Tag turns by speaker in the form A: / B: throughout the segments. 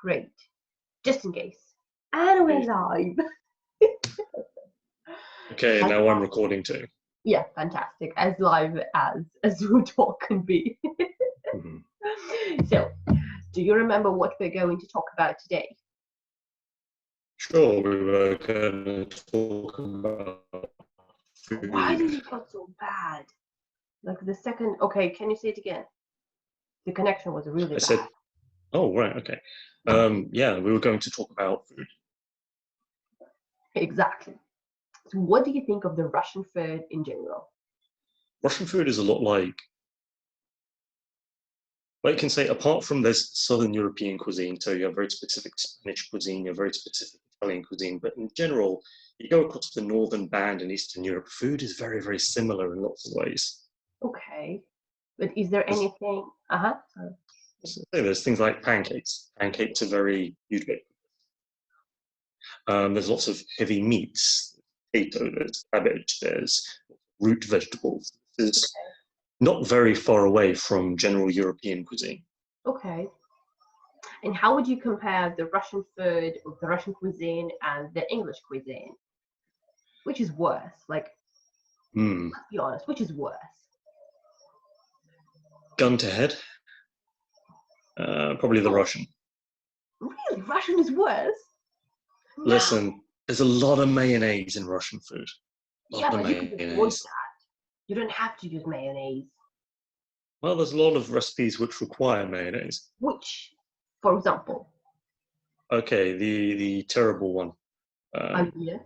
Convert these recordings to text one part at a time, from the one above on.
A: Great. Just in case. And we're live.
B: Okay, now I'm recording too.
A: Yeah, fantastic. As live as we talk can be. So, do you remember what we're going to talk about today?
B: Sure, we were going to talk about food.
A: Why did it got so bad? Like the second, okay, can you say it again? The connection was really bad.
B: Said, oh, right, okay. Yeah, we were going to talk about food.
A: Exactly. So what do you think of the Russian food in general?
B: Russian food is a lot like, well, you can say, apart from this Southern European cuisine, so you have very specific Spanish cuisine, you have very specific Italian cuisine, but in general, you go across the northern band in Eastern Europe, food is very, very similar in lots of ways.
A: Okay. But is there anything, sorry.
B: There's things like pancakes. Pancakes are very ubiquitous. There's lots of heavy meats, potato, there's cabbage, there's root vegetables. This is not very far away from general European cuisine.
A: Okay. And how would you compare the Russian food, or the Russian cuisine, and the English cuisine? Which is worse? Like, let's be honest, which is worse?
B: Gun to head, probably the Russian.
A: Really? Russian is worse?
B: Listen, there's a lot of mayonnaise in Russian food.
A: Yeah, but you can avoid that. You don't have to use mayonnaise.
B: Well, there's a lot of recipes which require mayonnaise.
A: Which, for example?
B: Okay, the terrible one.
A: Yeah.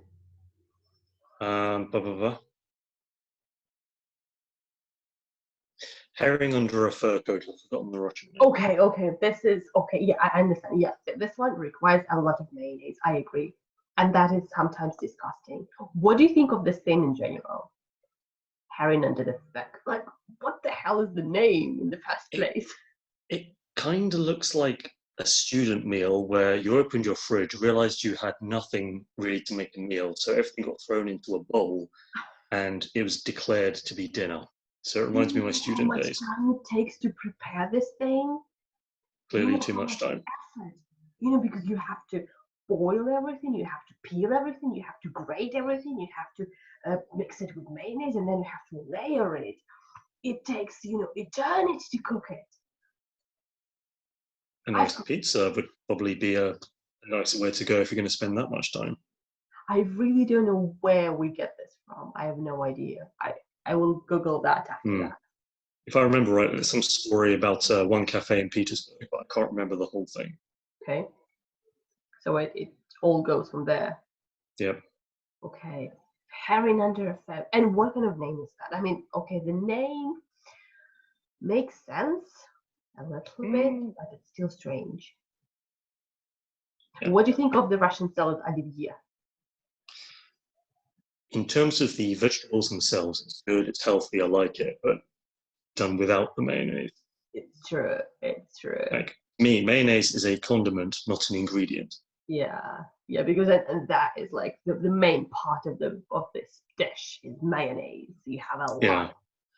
B: Herring under a fur coat. I've forgotten the Russian name.
A: Okay. This is okay. Yeah, I understand. Yeah, this one requires a lot of mayonnaise. I agree, and that is sometimes disgusting. What do you think of this thing in general? Herring under the fur. Like, what the hell is the name in the first place?
B: It kind of looks like a student meal where you opened your fridge, realized you had nothing really to make a meal, so everything got thrown into a bowl, and it was declared to be dinner. So it reminds me of my student days.
A: How much time it takes to prepare this thing?
B: Clearly too much time.
A: Effort. You know, because you have to boil everything, you have to peel everything, you have to grate everything, you have to mix it with mayonnaise, and then you have to layer it. It takes, eternity to cook it.
B: A nice pizza would probably be a nicer way to go if you're going to spend that much time.
A: I really don't know where we get this from. I have no idea. I will Google that after that.
B: If I remember right, there's some story about one cafe in Petersburg, but I can't remember the whole thing.
A: Okay. So it all goes from there.
B: Yep.
A: Okay. Herring under a fur. And what kind of name is that? I mean, okay, the name makes sense a little bit, but it's still strange. Yeah. What do you think of the Russian salad oливье?
B: In terms of the vegetables themselves, it's good, it's healthy, I like it, but done without the mayonnaise.
A: It's true.
B: Like me, mayonnaise is a condiment, not an ingredient.
A: Yeah, because that is like the main part of this dish is mayonnaise. You have a lot.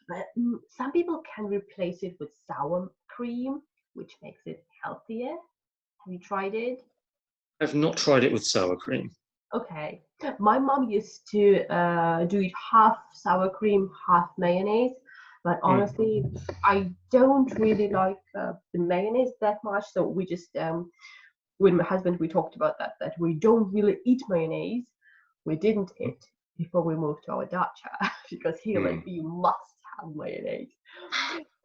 A: But some people can replace it with sour cream, which makes it healthier. Have you tried it?
B: I've not tried it with sour cream.
A: Okay. My mom used to do it half sour cream, half mayonnaise. But honestly, I don't really like the mayonnaise that much. So we just, with my husband, we talked about that we don't really eat mayonnaise. We didn't eat before we moved to our dacha because here, like, you must have mayonnaise.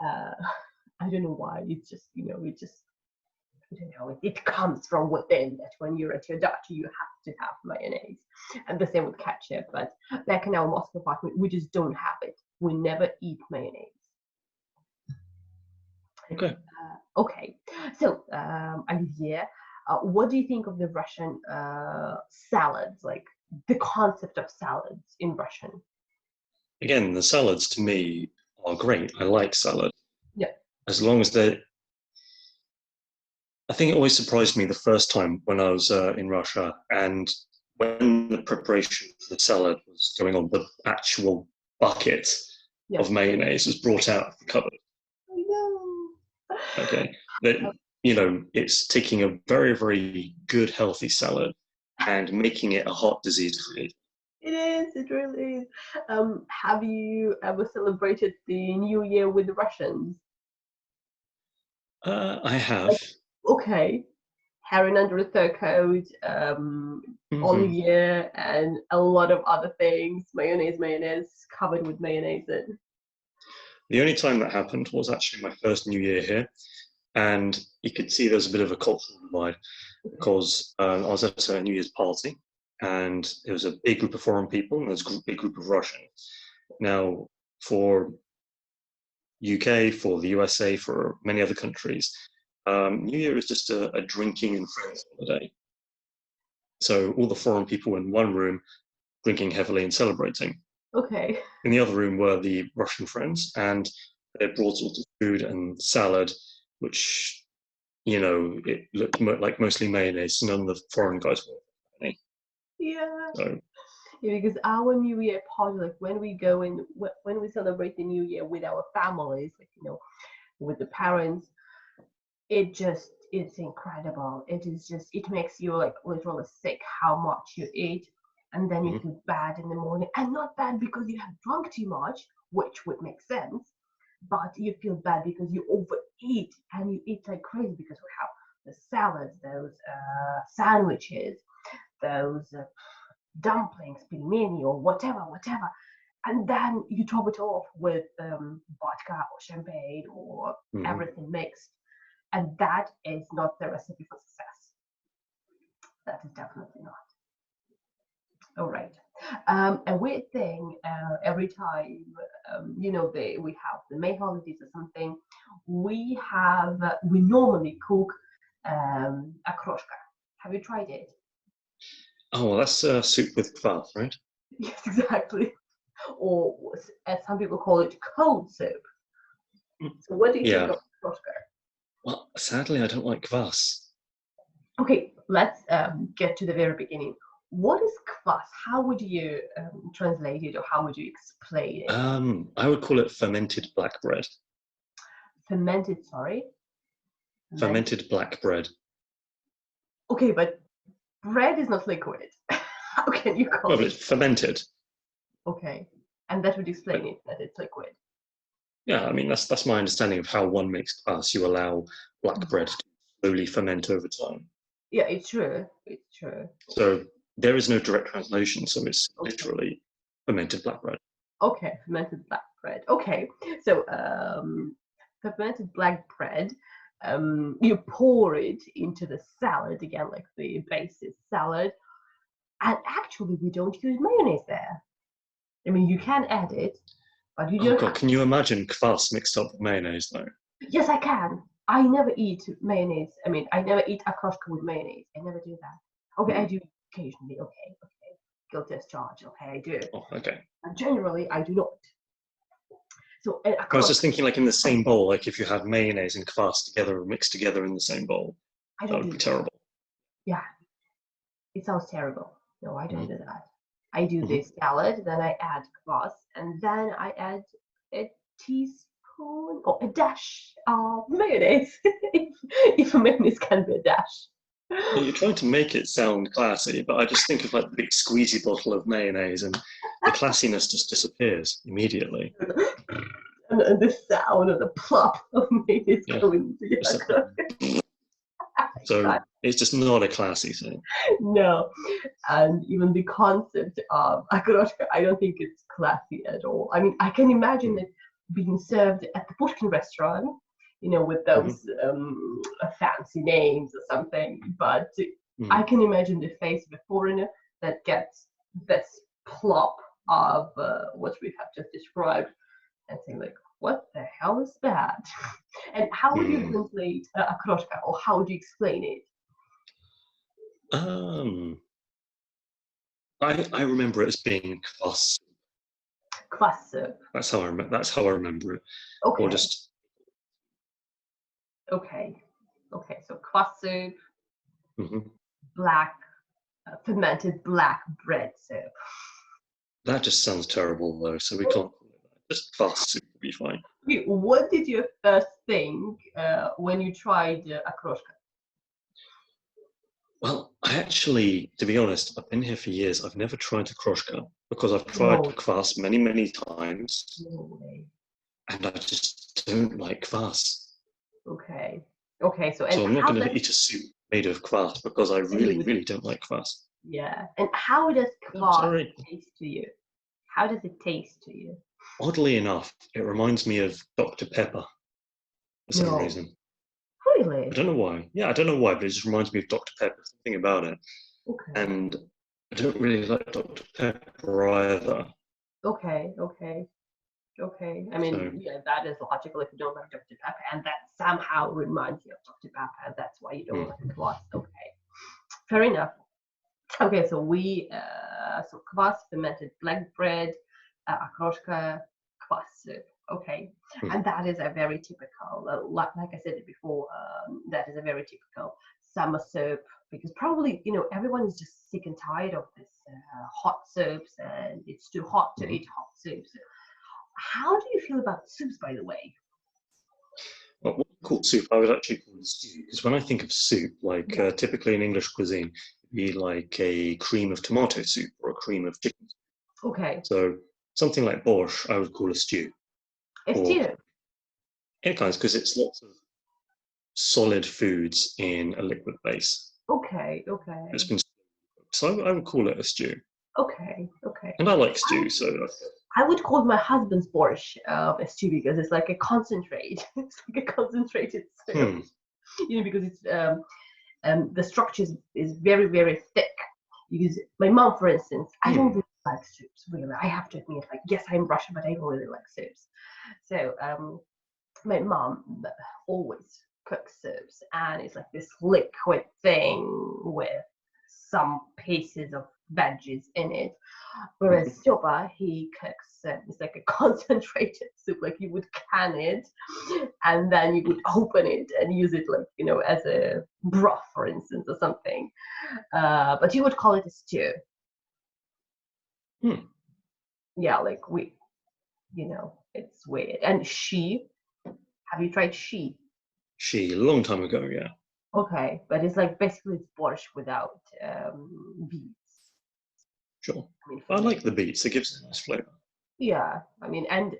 A: I don't know why. It's just, I don't know, it comes from within that when you're at your dacha, you have to have mayonnaise. And the same with ketchup. But back in our Moscow apartment, we just don't have it. We never eat mayonnaise.
B: Okay.
A: Okay. So, Olivier, what do you think of the Russian salads, like the concept of salads in Russian?
B: Again, the salads to me are great. I like salad.
A: Yeah.
B: As long as they're... I think it always surprised me the first time when I was in Russia, and when the preparation for the salad was going on, the actual bucket of mayonnaise was brought out of the cupboard.
A: I know.
B: Okay. you know, it's taking a very, very good, healthy salad and making it a heart disease free.
A: It is. It really is. Have you ever celebrated the New Year with the Russians?
B: I have.
A: Like, okay, herring under a fur coat, Olivier, and a lot of other things. Mayonnaise, covered with mayonnaise. And
B: The only time that happened was actually my first New Year here, and you could see there's a bit of a cultural divide because I was at a New Year's party, and it was a big group of foreign people, and there's a big group of Russians. Now, for UK, for the USA, for many other countries, New Year is just a drinking and friends holiday. So all the foreign people in one room drinking heavily and celebrating.
A: okay.
B: In the other room were the Russian friends, and they brought all the food and salad, which, you know, it looked like mostly mayonnaise. None of the foreign guys were any.
A: Yeah.
B: So,
A: yeah, because our New Year party, like when we go in, when we celebrate the New Year with our families, like with the parents, it's incredible. It is just, it makes you like literally sick how much you eat, and then you feel bad in the morning, and not bad because you have drunk too much, which would make sense, but you feel bad because you overeat and you eat like crazy because we have the salads, those sandwiches, those dumplings, pilmeni, or whatever, and then you top it off with vodka or champagne or everything mixed, and that is not the recipe for success. That is definitely not. All right. A weird thing, every time, we have the May holidays or something, we normally cook akroshka. Have you tried it?
B: oh, well, that's soup with kvass, right?
A: Yes, exactly. Or as some people call it, cold soup. So what do you think
B: Yeah.
A: of akroshka?
B: Well, sadly, I don't like kvass.
A: Okay, let's get to the very beginning. What is kvass? How would you translate it, or how would you explain it?
B: I would call it fermented black bread.
A: Fermented, sorry.
B: Fermented black bread.
A: Okay, but bread is not liquid. How can you call
B: No, but
A: it?
B: it's fermented.
A: Okay, and that would explain it, that it's liquid.
B: Yeah, I mean, that's my understanding of how one makes kvass. You allow black bread to slowly ferment over time.
A: Yeah, it's true. It's true.
B: So there is no direct translation, so it's
A: Okay.
B: literally fermented black bread.
A: Okay, fermented black bread. Okay, so fermented black bread, you pour it into the salad again, like the basis salad, and actually we don't use mayonnaise there. I mean, you can add it, but you
B: Oh
A: don't
B: god,
A: have.
B: can you imagine kvass mixed up with mayonnaise though?
A: Yes, I can. I never eat mayonnaise. I mean, I never eat akroshka with mayonnaise. I never do that. Okay, I do occasionally. Okay. Guilty as charged. Okay, I do.
B: Oh, okay.
A: But generally, I do not. So,
B: I was just
A: akroshka,
B: thinking, like in the same bowl, like if you had mayonnaise and kvass together, mixed together in the same bowl,
A: I
B: that
A: don't
B: would
A: do
B: be
A: that.
B: terrible.
A: Yeah, it sounds terrible. No, I don't do that. I do this salad, then I add kvass, and then I add a teaspoon or a dash of mayonnaise. if mayonnaise can be a dash.
B: Yeah, you're trying to make it sound classy, but I just think of like the big squeezy bottle of mayonnaise, and the classiness just disappears immediately.
A: and the sound of the plop of mayonnaise
B: Yeah,
A: going into your
B: just
A: cook.
B: so it's just not a classy thing.
A: No, and even the concept of akroshka, I don't think it's classy at all. I mean, I can imagine it being served at the Pushkin restaurant, with those fancy names or something. But I can imagine the face of a foreigner that gets this plop of what we have just described and saying like, what the hell is that? And how would you translate akroshka, or how would you explain it?
B: I remember it as being kvass.
A: Kvass soup.
B: That's how I remember it.
A: Okay.
B: Or just
A: Okay. So kvass soup,
B: mhm.
A: black fermented black bread soup.
B: That just sounds terrible though. So we can't call it that. Just kvass soup would be fine.
A: Okay, what did you first think when you tried akroshka?
B: Well, I actually, to be honest, I've been here for years. I've never tried a kroshka because I've tried
A: No,
B: kvass many, many times,
A: no way.
B: and I just don't like kvass.
A: Okay. Okay, so and
B: So I'm not
A: how
B: going
A: does
B: to eat a soup made of kvass because I
A: and you
B: really,
A: would
B: really don't like kvass.
A: yeah. And how does
B: Oh,
A: kvass
B: sorry.
A: taste to you? How does it taste to you?
B: Oddly enough, it reminds me of Dr. Pepper for some
A: No.
B: reason. I
A: Really?
B: don't know why. Yeah, I don't know why, but it just reminds me of Dr. Pepper, something about it.
A: Okay.
B: And I don't really like Dr. Pepper either.
A: Okay. Okay. Okay. I mean,
B: So,
A: yeah, that is logical if you don't like Dr. Pepper, and that somehow reminds you of Dr. Pepper, and that's why you don't
B: hmm.
A: like kvass. Okay. Fair enough. Okay, so so kvass, fermented black bread, akroshka, kvass soup. Okay,
B: Hmm.
A: and that is a very typical, like I said it before, that is a very typical summer soup because probably everyone is just sick and tired of this hot soups, and it's too hot to
B: Hmm.
A: eat hot soups. How do you feel about soups, by the way?
B: What we call soup, I would actually call it stew. Because when I think of soup, like
A: Yeah.
B: typically in English cuisine, it'd be like a cream of tomato soup or a cream of chicken.
A: Okay.
B: So something like borscht, I would call a stew.
A: A
B: Or
A: stew.
B: any kinds, because it's lots of solid foods in a liquid base.
A: Okay.
B: It's
A: Okay.
B: been so I would call it a stew.
A: Okay. Okay.
B: And I like stew, so that's good.
A: I would call my husband's borscht a stew because it's like a concentrate. It's like a concentrated soup,
B: Hmm.
A: because it's the structure is very very thick. Because my mom, for instance, I don't
B: Hmm.
A: really like soups. Really, I have to admit, like yes, I'm Russian, but I don't really like soups. So my mom always cooks soups, and it's like this liquid thing with some pieces of veggies in it. Whereas soba, he cooks, it's like a concentrated soup, like you would can it, and then you would open it and use it like, as a broth, for instance, or something. But you would call it a stew.
B: Hmm.
A: Yeah, like it's weird. And have you tried she?
B: She, a long time ago, yeah.
A: Okay, but it's like basically it's borscht without beets.
B: Sure.
A: I mean, for
B: I
A: me.
B: like the beets, it gives it a nice flavour.
A: Yeah, I mean, and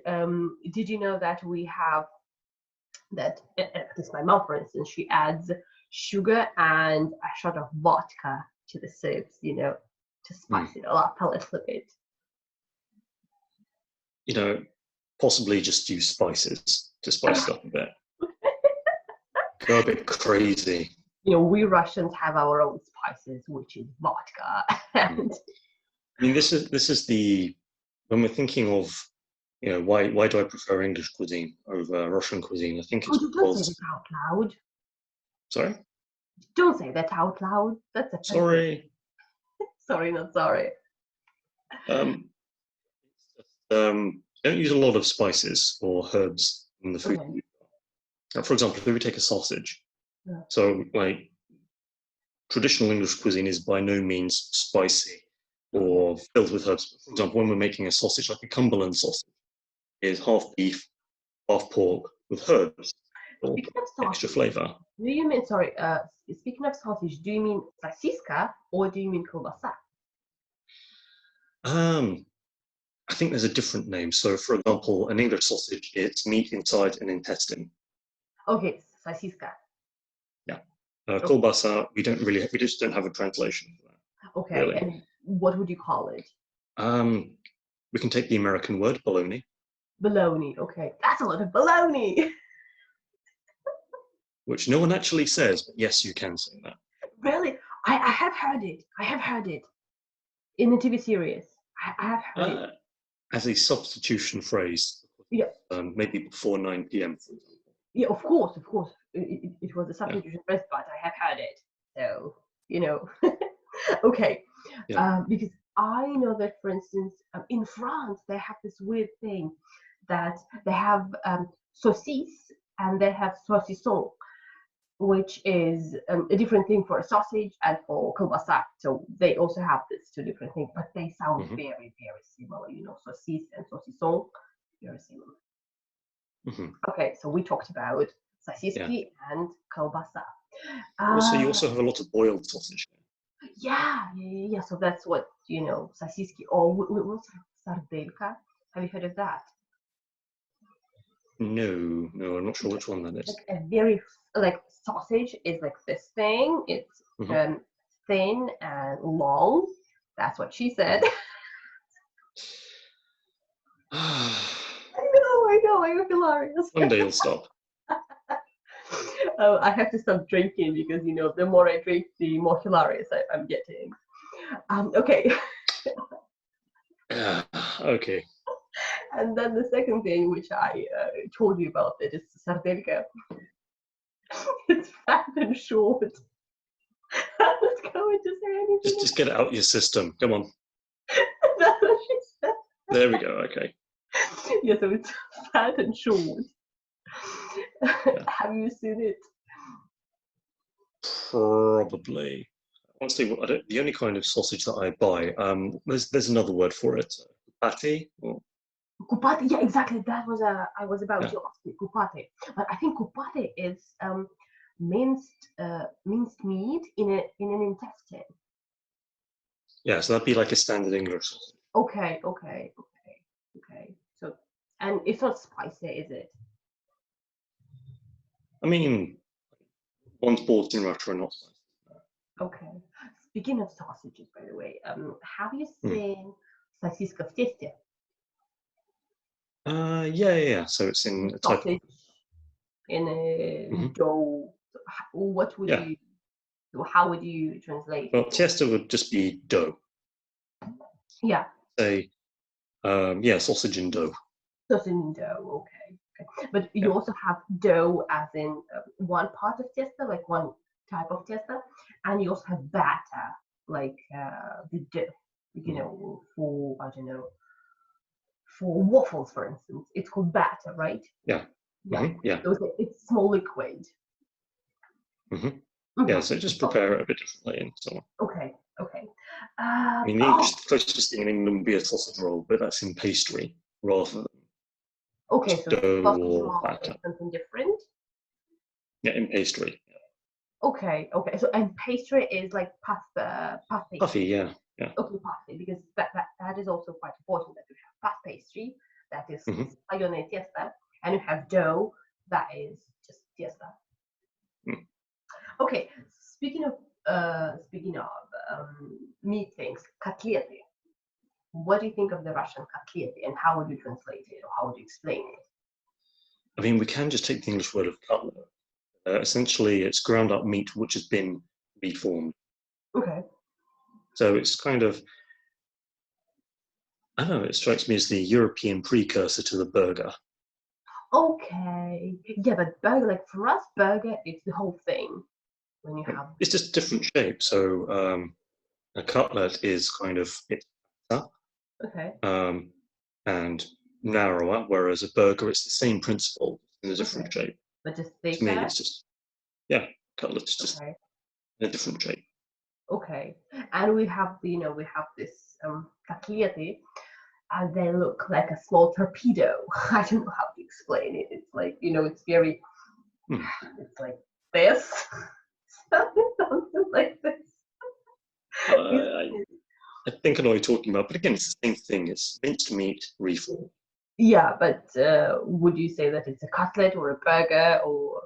A: did you know that we have that at least my mom, for instance, she adds sugar and a shot of vodka to the soups, to
B: Hmm.
A: spice it up a little bit.
B: You know, possibly just use spices to spice it up a bit. Go a bit crazy.
A: We Russians have our own spices, which is vodka.
B: Hmm.
A: And
B: I mean, this is the when we're thinking of why do I prefer English cuisine over Russian cuisine? I think
A: oh,
B: it's
A: don't say
B: because
A: that out loud.
B: sorry,
A: Don't say that out loud. That's offensive.
B: sorry.
A: Sorry, not sorry.
B: Um, don't use a lot of spices or herbs in the food.
A: Okay.
B: For example, if we take a sausage,
A: Yeah.
B: so like traditional English cuisine is by no means spicy
A: Okay.
B: or filled with herbs. For example, when we're making a sausage, like a Cumberland sausage, is half beef, half pork with herbs or
A: Speaking of
B: extra
A: sausage,
B: flavour.
A: do you mean, sorry, speaking of sausage, do you mean sasiska or do you mean kielbasa?
B: Um, I think there's a different name. So, for example, an English sausage, it's meat inside an intestine.
A: Okay, sasiska.
B: Yeah.
A: Okay.
B: Kolbasa, we just don't have a translation for that,
A: Okay,
B: really.
A: and what would you call it?
B: Um, we can take the American word bologna,
A: Bologna. Okay, that's a lot of bologna.
B: which no one actually says, but yes, you can say that.
A: Really? I have heard it. I have heard it in the TV series. I have heard it.
B: Uh, as a substitution phrase,
A: Yeah,
B: maybe before 9 p.m., for example.
A: yeah, of course, of course. It was a
B: Yeah,
A: substitution phrase, but I have heard it. So, okay.
B: yeah.
A: Because I know that, for instance, in France, they have this weird thing that they have saucisse and they have saucisson, which is a different thing for a sausage and for kielbasa. So they also have these two different things, but they sound
B: Hmm.
A: very, very similar. Saucisse and saucisson, very similar. Okay, so we talked about sosiski and колбаса.
B: Also, you also have a lot of boiled sausage.
A: Yeah. So that's what, sosiski or what's sardелька. Have you heard of that?
B: No, I'm not sure which one that is.
A: Like a very sausage is like this thing. It's thin and long. That's what she said. I know, I'm hilarious.
B: One day you'll stop.
A: I have to stop drinking because the more I drink, the more hilarious I'm getting. Okay.
B: Okay.
A: And then the second thing, which I told you about, that is sardelka. It's fat and short. I'm not going to say anything.
B: Just get it out your system. Come on.
A: That's what she said.
B: There we go. Okay.
A: Yeah, so it's fat and short. Yeah. Have you seen it?
B: Probably. Honestly, the only kind of sausage that I buy, there's another word for it. Kupati?
A: Kupati, yeah, exactly. That was I was about to ask you, kupati. But I think kupati is minced meat in an intestine.
B: Yeah, so that'd be like a standard English sausage.
A: Okay. So, and it's not spicy, is it?
B: I mean, ones bought in Russia are not spicy.
A: Okay. Speaking of sausages, by the way, have you seen сосиска в тесте?
B: Yeah. So it's in a type of...
A: in a dough. What would you? How would you translate?
B: Well, tiesto would just be dough.
A: Yeah.
B: Say, sausage in dough.
A: Sausage in dough. Okay. But you also have dough, as in one part of tiesto, like one type of tiesto, and you also have batter, like the dough. For I don't know. For waffles, for instance, it's called batter, right?
B: Yeah.
A: So it's small liquid.
B: Yeah, so just prepare it a bit differently and so on.
A: Okay.
B: I mean, the closest thing in England would be a sausage roll, but that's in pastry rather than
A: so
B: dough or batter.
A: Something different.
B: Yeah, in pastry.
A: Okay. So and pastry is like pasta.
B: Puffy, yeah.
A: Okay, puffy, because that is also quite important, that you have puff pastry, that is slojone tiesto, and you have dough that is just tiesto. Okay, speaking of meat things, котлеты. What do you think of the Russian котлеты, and how would you translate it, or how would you explain it?
B: I mean, we can just take the English word of cutlet. Essentially, it's ground up meat which has been reformed.
A: Okay.
B: So it's kind of, I don't know, it strikes me as the European precursor to the burger.
A: Okay. Yeah, but burger, like for us, burger is the whole thing. When you have...
B: It's just different shape. So a cutlet is kind of up, and narrower, whereas a burger, it's the same principle in a different shape.
A: But just thicker?
B: To me, it's just, cutlet's just in a different shape.
A: Okay. And we have this котлеты, and they look like a small torpedo. I don't know how to explain it. It's like, it's very, it's like this. Something like this.
B: I think I know what you're talking about, but again, it's the same thing. It's minced meat reformed.
A: Yeah, but would you say that it's a cutlet or a burger, or?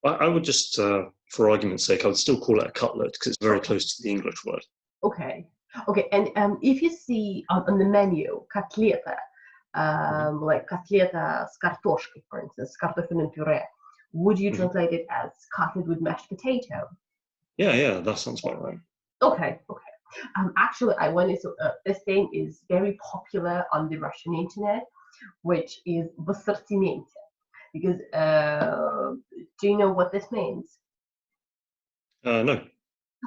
B: I would just, for argument's sake, I would still call it a cutlet because it's very close to the English word.
A: Okay, and if you see on the menu котлета, like котлета с картошкой, for instance, картофельным пюре, would you translate it as cutlet with mashed potato?
B: Yeah, that sounds about right.
A: Okay. Actually, I wanted to. This thing is very popular on the Russian internet, which is в ассортименте. Because do you know what this means?
B: No.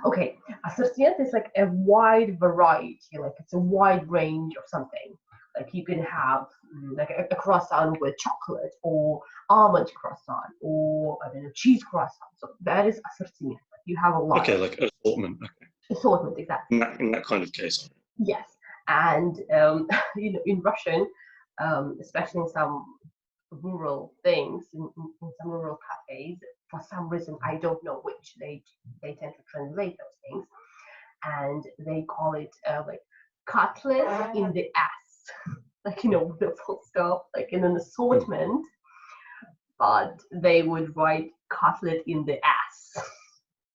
A: Okay, ассортимент is like a wide variety, like it's a wide range of something. Like you can have like a croissant with chocolate, or almond croissant, or I don't know, cheese croissant. So that is asortiment. You have a lot.
B: Okay, like assortment. Okay.
A: Assortment, exactly.
B: In that kind of case.
A: Yes, and in Russian, especially in some rural things in some rural cafes. For some reason, I don't know which, they tend to translate those things, and they call it like cutlet in the ass, like, with the full stop, like in an assortment, but they would write cutlet in the ass,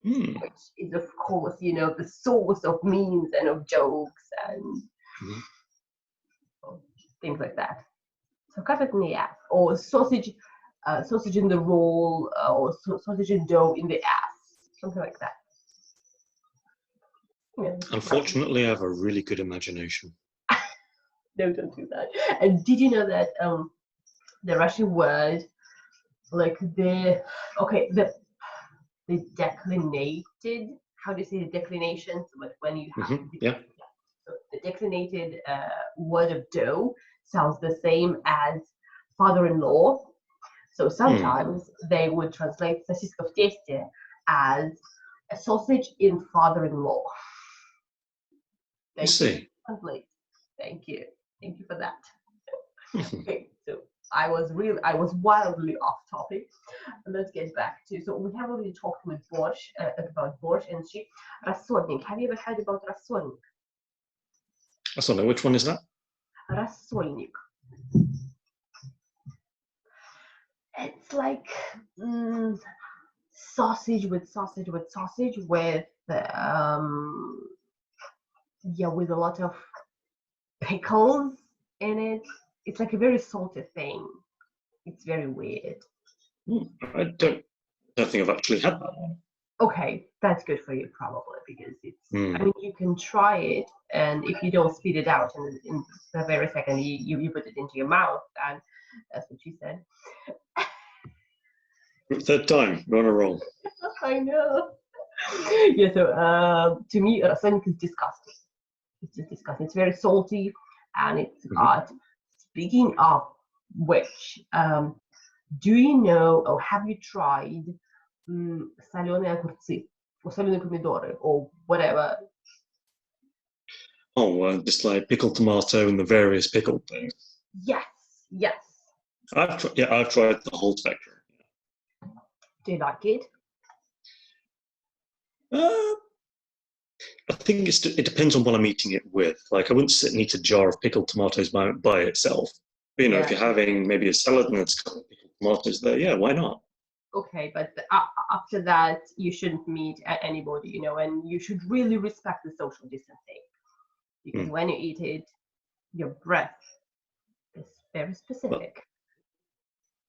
A: which is of course, the source of memes and of jokes and things like that. So cutlet in the ass, or sausage in the roll, or sausage and dough in the ass, something like that. Yeah.
B: Unfortunately, I have a really good imagination.
A: No, don't do that. And did you know that the Russian word, like the declinated, how do you say the declinations, when you have so the declinated word of dough sounds the same as father-in-law. So sometimes they would translate сосиска в тесте as a sausage in father-in-law.
B: I see.
A: Translate. Thank you for that. Okay, so I was wildly off topic. Let's get back to, so we have already talked with Borscht about Borscht and sheep. Рассольник. Have you ever heard about рассольник?
B: I don't know, which one is that?
A: Рассольник. It's like sausage with sausage with with a lot of pickles in it. It's like a very salty thing. It's very weird.
B: I don't think I've actually had that one.
A: Okay, that's good for you probably, because it's. I mean, you can try it, and if you don't spit it out in the very second you put it into your mouth, and that's what she said.
B: Third time, you're on a roll.
A: I know. Yeah. So to me, rassольник is disgusting. It's just disgusting. It's very salty, and it's hot. Speaking of which, do you know, or have you tried соленые огурцы or соленые помидоры or whatever?
B: Oh, just like pickled tomato and the various pickled things.
A: Yes.
B: I've tried the whole spectrum.
A: Do you like it?
B: I think it depends on what I'm eating it with. Like, I wouldn't sit and eat a jar of pickled tomatoes by itself. But, if you're having maybe a salad and it's got pickled tomatoes there, yeah, why not?
A: Okay, but after that, you shouldn't meet anybody, and you should really respect the social distancing, because when you eat it, your breath is very specific.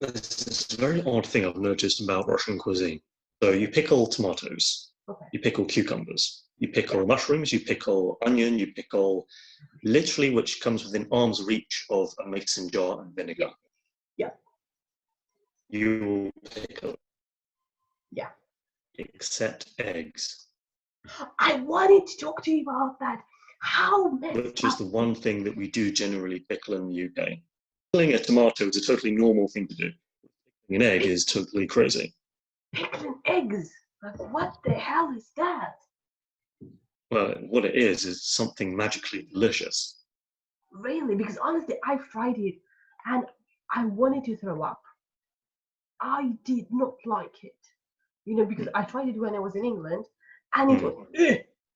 B: Well, it's a very odd thing I've noticed about Russian cuisine. So you pickle tomatoes, you pickle cucumbers, you pickle mushrooms, you pickle onion, you pickle literally which comes within arm's reach of a mason jar and vinegar.
A: Yeah.
B: You pickle.
A: Yeah.
B: Except eggs.
A: I wanted to talk to you about that.
B: Which is the one thing that we do generally pickle in the UK. Pickling a tomato is a totally normal thing to do. Pickling an egg is totally crazy.
A: Pickling eggs? Like, what the hell is that?
B: Well, what it is something magically delicious.
A: Really? Because honestly, I tried it and I wanted to throw up. I did not like it. Because I tried it when I was in England, and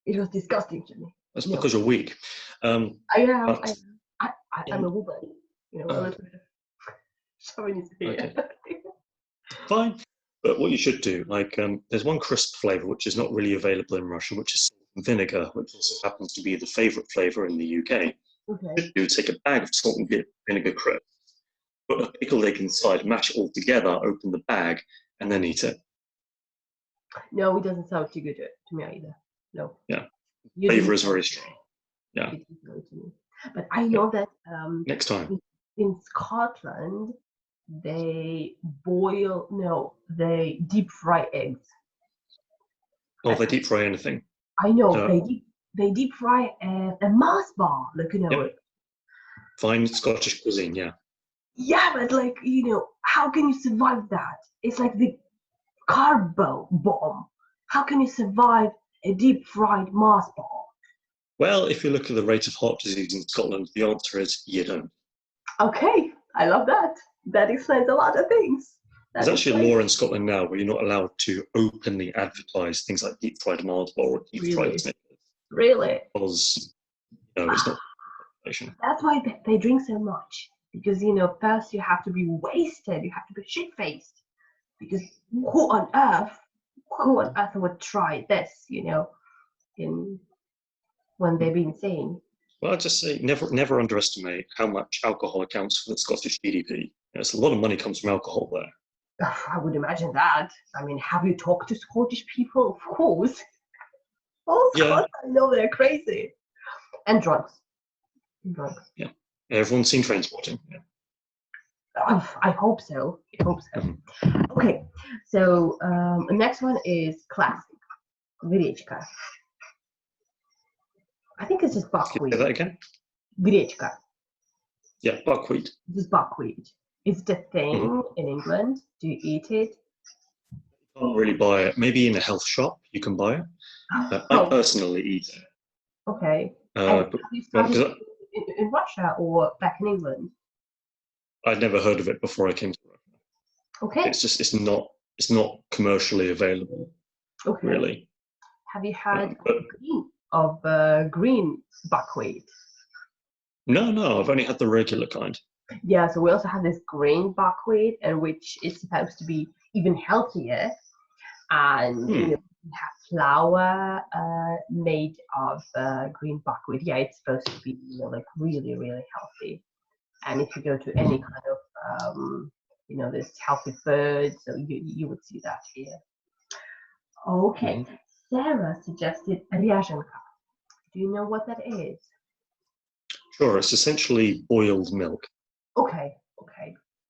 A: it was disgusting to me.
B: That's because you're weak.
A: I'm a woman. A little bit of chauvinism here.
B: Okay. Fine. But what you should do, like, there's one crisp flavor which is not really available in Russia, which is salt and vinegar, which also happens to be the favorite flavor in the UK.
A: Okay.
B: You take a bag of salt and vinegar crisp, put a pickled egg inside, mash it all together, open the bag, and then eat it.
A: No, it doesn't sound too good to me either. No.
B: Yeah. Flavor is very strong. Yeah.
A: But I know that
B: next time
A: in Scotland they deep fry eggs.
B: Oh, they deep fry anything.
A: I know they deep fry a Mars bar, like
B: Fine Scottish cuisine, yeah.
A: Yeah, but like how can you survive that? It's like the carb bomb. How can you survive a deep fried Mars bar?
B: Well, if you look at the rate of heart disease in Scotland, the answer is you don't.
A: Okay, I love that. That explains a lot of things.
B: There's actually a law in Scotland now where you're not allowed to openly advertise things like deep fried Mars bar or deep fried tomatoes.
A: Really?
B: Because it's not.
A: That's why they drink so much. Because first you have to be wasted, you have to be shit-faced. Because who on earth would try this? When they've been insane.
B: Well, I'd just say never underestimate how much alcohol accounts for the Scottish GDP. It's a lot of money comes from alcohol there.
A: I would imagine that. I mean, have you talked to Scottish people? Of course. Oh, yeah. I know they're crazy. And drugs.
B: Yeah. Everyone's seen Trainspotting. Yeah.
A: I hope so. Mm-hmm. Okay. So the next one is classic. Гречка. I think it's just buckwheat.
B: Say that again?
A: Гречка.
B: Yeah, buckwheat.
A: This is buckwheat. Is it a thing in England? Do you eat it?
B: You can't really buy it. Maybe in a health shop you can buy it. I personally eat it.
A: Okay. Have you started in Russia or back in England?
B: I'd never heard of it before I came to Russia.
A: Okay.
B: It's not commercially available. Okay. Really.
A: Have you had green buckwheat?
B: No, I've only had the regular kind.
A: Yeah, so we also have this green buckwheat, and which is supposed to be even healthier. And we have flour made of green buckwheat. Yeah, it's supposed to be like really, really healthy. And if you go to any kind of this healthy food, so you would see that here. Okay, Sarah suggested ryażanka. Do you know what that is?
B: Sure, it's essentially boiled milk.
A: Okay.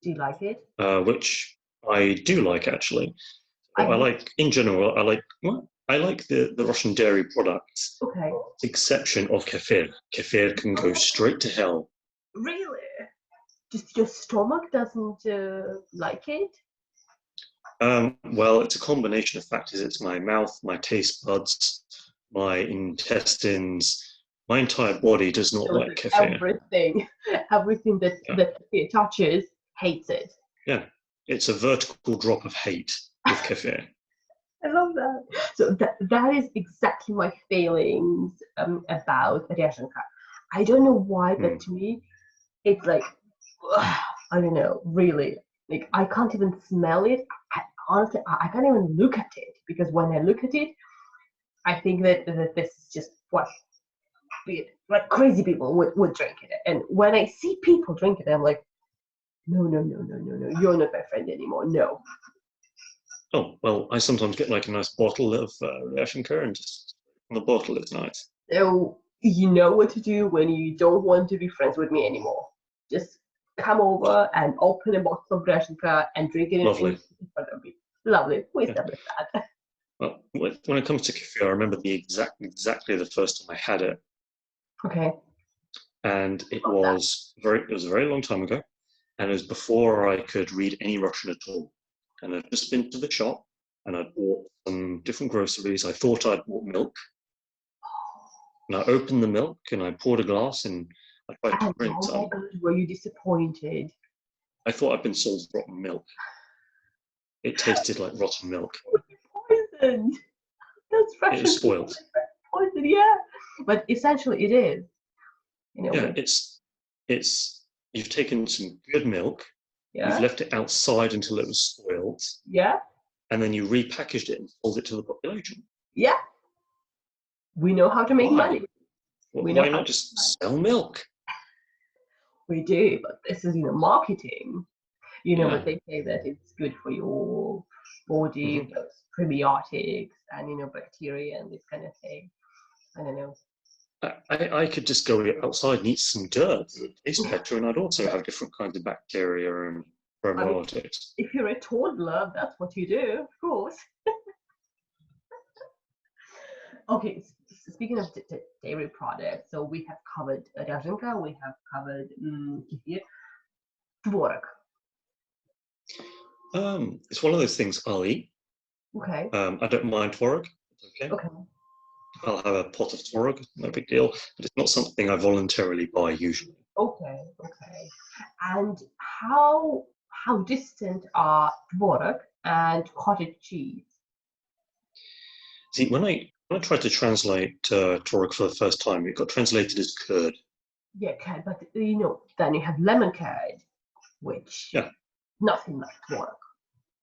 A: Do you like it?
B: Which I do like, actually. I like, in general, I like the Russian dairy products.
A: Okay.
B: With the exception of kefir. Kefir can go straight to hell.
A: Really? Just your stomach doesn't like it?
B: Well, it's a combination of factors. It's my mouth, my taste buds, my intestines. My entire body does not like kefir.
A: Everything that kefir touches hates it.
B: Yeah, it's a vertical drop of hate with kefir.
A: I love that. So that is exactly my feelings about ryażanka. I don't know why, but to me, it's like, I don't know, really. Like, I can't even smell it. Honestly, I can't even look at it, because when I look at it, I think that this is just what crazy people would drink it. And when I see people drink it, I'm like, no, you're not my friend anymore. No.
B: Oh, well, I sometimes get like a nice bottle of ryażanka, and just on the bottle it's nice.
A: So you know what to do when you don't want to be friends with me anymore. Just come over and open a bottle of ryażanka and drink it in front of me. Lovely. We established that.
B: Well, when it comes to kefir, I remember exactly the first time I had it.
A: Okay.
B: And it was a very long time ago, and it was before I could read any Russian at all. And I'd just been to the shop, and I'd bought some different groceries. I thought I'd bought milk, and I opened the milk, and I poured a glass, and I tried to drink some.
A: Oh my God, were you disappointed?
B: I thought I'd been sold rotten milk. It tasted like rotten milk.
A: Poisoned. That's fresh.
B: It was spoiled.
A: Poisoned, yeah. But essentially, it is.
B: Yeah, it's. You've taken some good milk. Yeah. You've left it outside until it was spoiled.
A: Yeah.
B: And then you repackaged it and sold it to the population.
A: Yeah. We know how to make money.
B: Well, why not just sell milk?
A: We do, but this is marketing. But they say that it's good for your body, probiotics and bacteria and this kind of thing. I don't know.
B: I could just go outside and eat some dirt. It would taste better, and I'd also have different kinds of bacteria and probiotics.
A: If you're a toddler, that's what you do, of course. Okay, speaking of dairy products, so we have covered ryażanka, we have covered kefir, ТВОРОГ.
B: It's one of those things I'll eat.
A: Okay.
B: I don't mind ТВОРОГ. It's okay. I'll have a pot of ТВОРОГ, no big deal, but it's not something I voluntarily buy usually.
A: Okay. And how how distant are tvorog and cottage cheese?
B: See, when I tried to translate ТВОРОГ for the first time, it got translated as curd.
A: Yeah, curd, but you know, then you have lemon curd, which nothing like tvorog,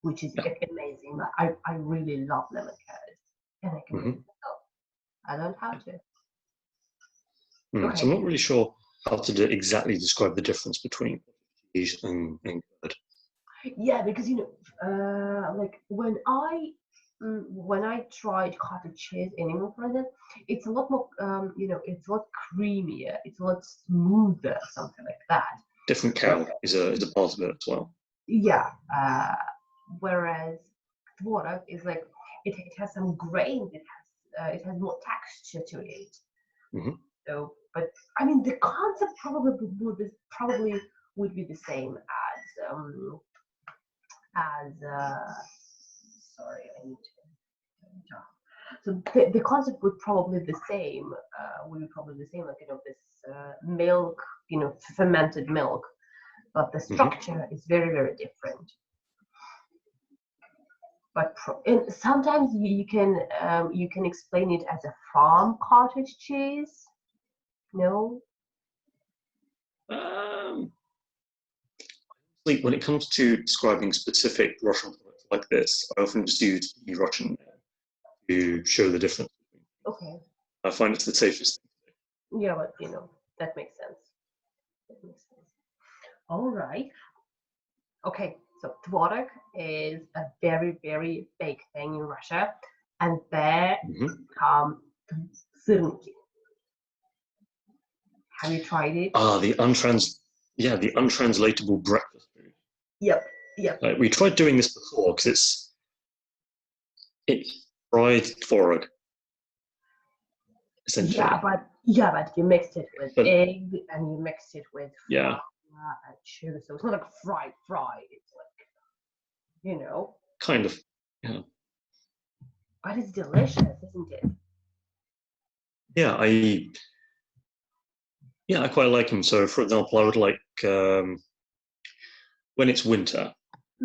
A: which is amazing. I really love lemon curd, and I can make it myself. I learned how to. Okay.
B: So I'm not really sure how to exactly describe the difference between cheese and curd.
A: Yeah, because you know, like when I tried cottage cheese in England, for instance, it's a lot more, you know, it's a lot creamier, it's a lot smoother, something like that.
B: Different cow is a part of it as well.
A: Yeah. Whereas tvorog is like it has some grain, it has more texture to it. So, but I mean, the concept probably would be the same as sorry, I need to. So the concept would probably the same. Would be probably the same, like you know, this milk, you know, fermented milk, but the structure is very different. But and sometimes you can explain it as a farm cottage cheese. No.
B: When it comes to describing specific Russian products like this, I often just use the Russian to show the difference.
A: Okay.
B: I find it's the safest thing.
A: Yeah, but you know, that makes sense. All right. Okay, so tvorog is a very big thing in Russia, and there come СЫРНИКИ. Have you tried it?
B: The untranslatable breakfast food.
A: Yep.
B: We tried doing this before because it's fried tvorog. Essentially.
A: Yeah, but you mixed it with egg and you mixed it with flour and sugar, so it's not like fried. It's like, you know.
B: Kind of, yeah.
A: But it's delicious, isn't it?
B: Yeah, I quite like them. So, for example, I would like when it's winter,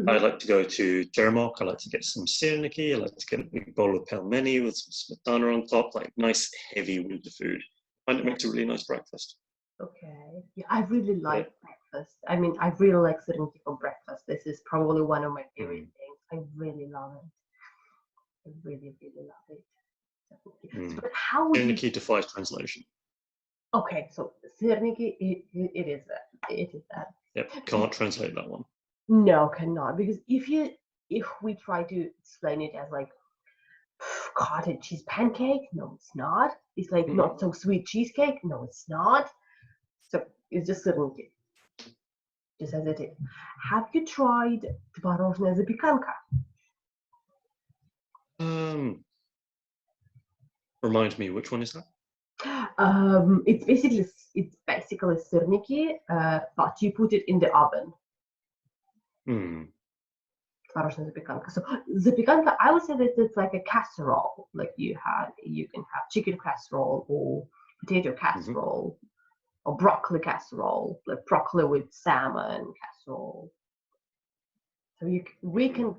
B: I like to go to ТВОРОГ. I like to get some СЫРНИКИ. I like to get a big bowl of pelmeni with some smetana on top, like nice heavy winter food. I find it makes a really nice breakfast.
A: Okay. Yeah, I really like breakfast. I mean, I really like СЫРНИКИ for breakfast. This is probably one of my favorite things. I really love it. I really love it. So, but how would
B: СЫРНИКИ defies translation.
A: Okay, so СЫРНИКИ, it is that. It is that.
B: Yep, can't translate that one.
A: No, cannot, because if we try to explain it as like cottage cheese pancake, no, it's not. It's like not so sweet cheesecake, no, it's not. So it's just СЫРНИКИ, just as it is. Have you tried творожная запеканка?
B: Remind me, which one is that?
A: It's basically СЫРНИКИ, but you put it in the oven. Творожная запеканка. So запеканка, I would say that it's like a casserole. Like you can have chicken casserole or potato casserole or broccoli casserole, like broccoli with salmon casserole. So we can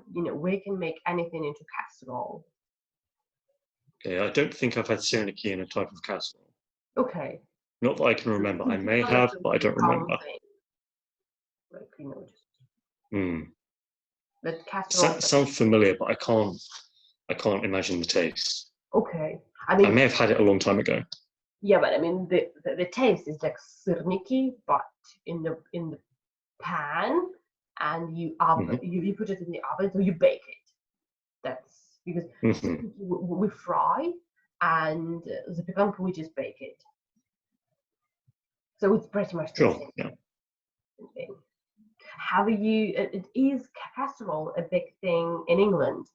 A: make anything into casserole.
B: Okay, I don't think I've had СЫРНИКИ in a type of casserole.
A: Okay.
B: Not that I can remember. I may have, but I don't remember.
A: Like just. But
B: casserole sounds familiar, but I can't imagine the taste.
A: Okay. I mean,
B: I may have had it a long time ago.
A: Yeah, but I mean the taste is like СЫРНИКИ, but in the pan, and you put it in the oven, so you bake it. That's because we fry, and запеканка we just bake it. So it's pretty much the same thing. Is casserole a big thing in England?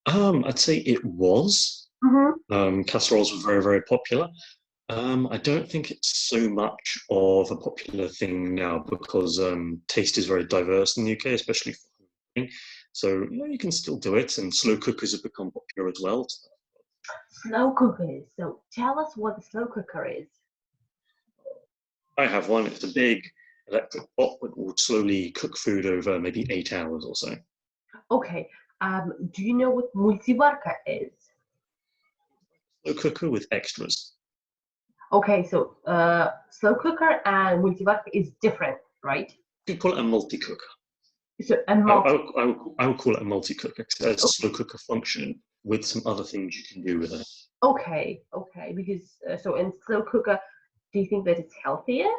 B: I'd say it was. Casseroles were very popular. I don't think it's so much of a popular thing now because taste is very diverse in the UK, especially for cooking. So you can still do it, and slow cookers have become popular as well.
A: Slow cookers. So tell us what a slow cooker is.
B: I have one. It's a big electric pot that will slowly cook food over maybe 8 hours or so.
A: Okay. Do you know what multivarka is?
B: Slow cooker with extras.
A: Okay, so slow cooker and multivarka is different, right?
B: You could call it a multi-cooker.
A: So a
B: I would call it a multi-cooker because it has a slow cooker function with some other things you can do with it.
A: Okay, because so in slow cooker, do you think that it's healthier?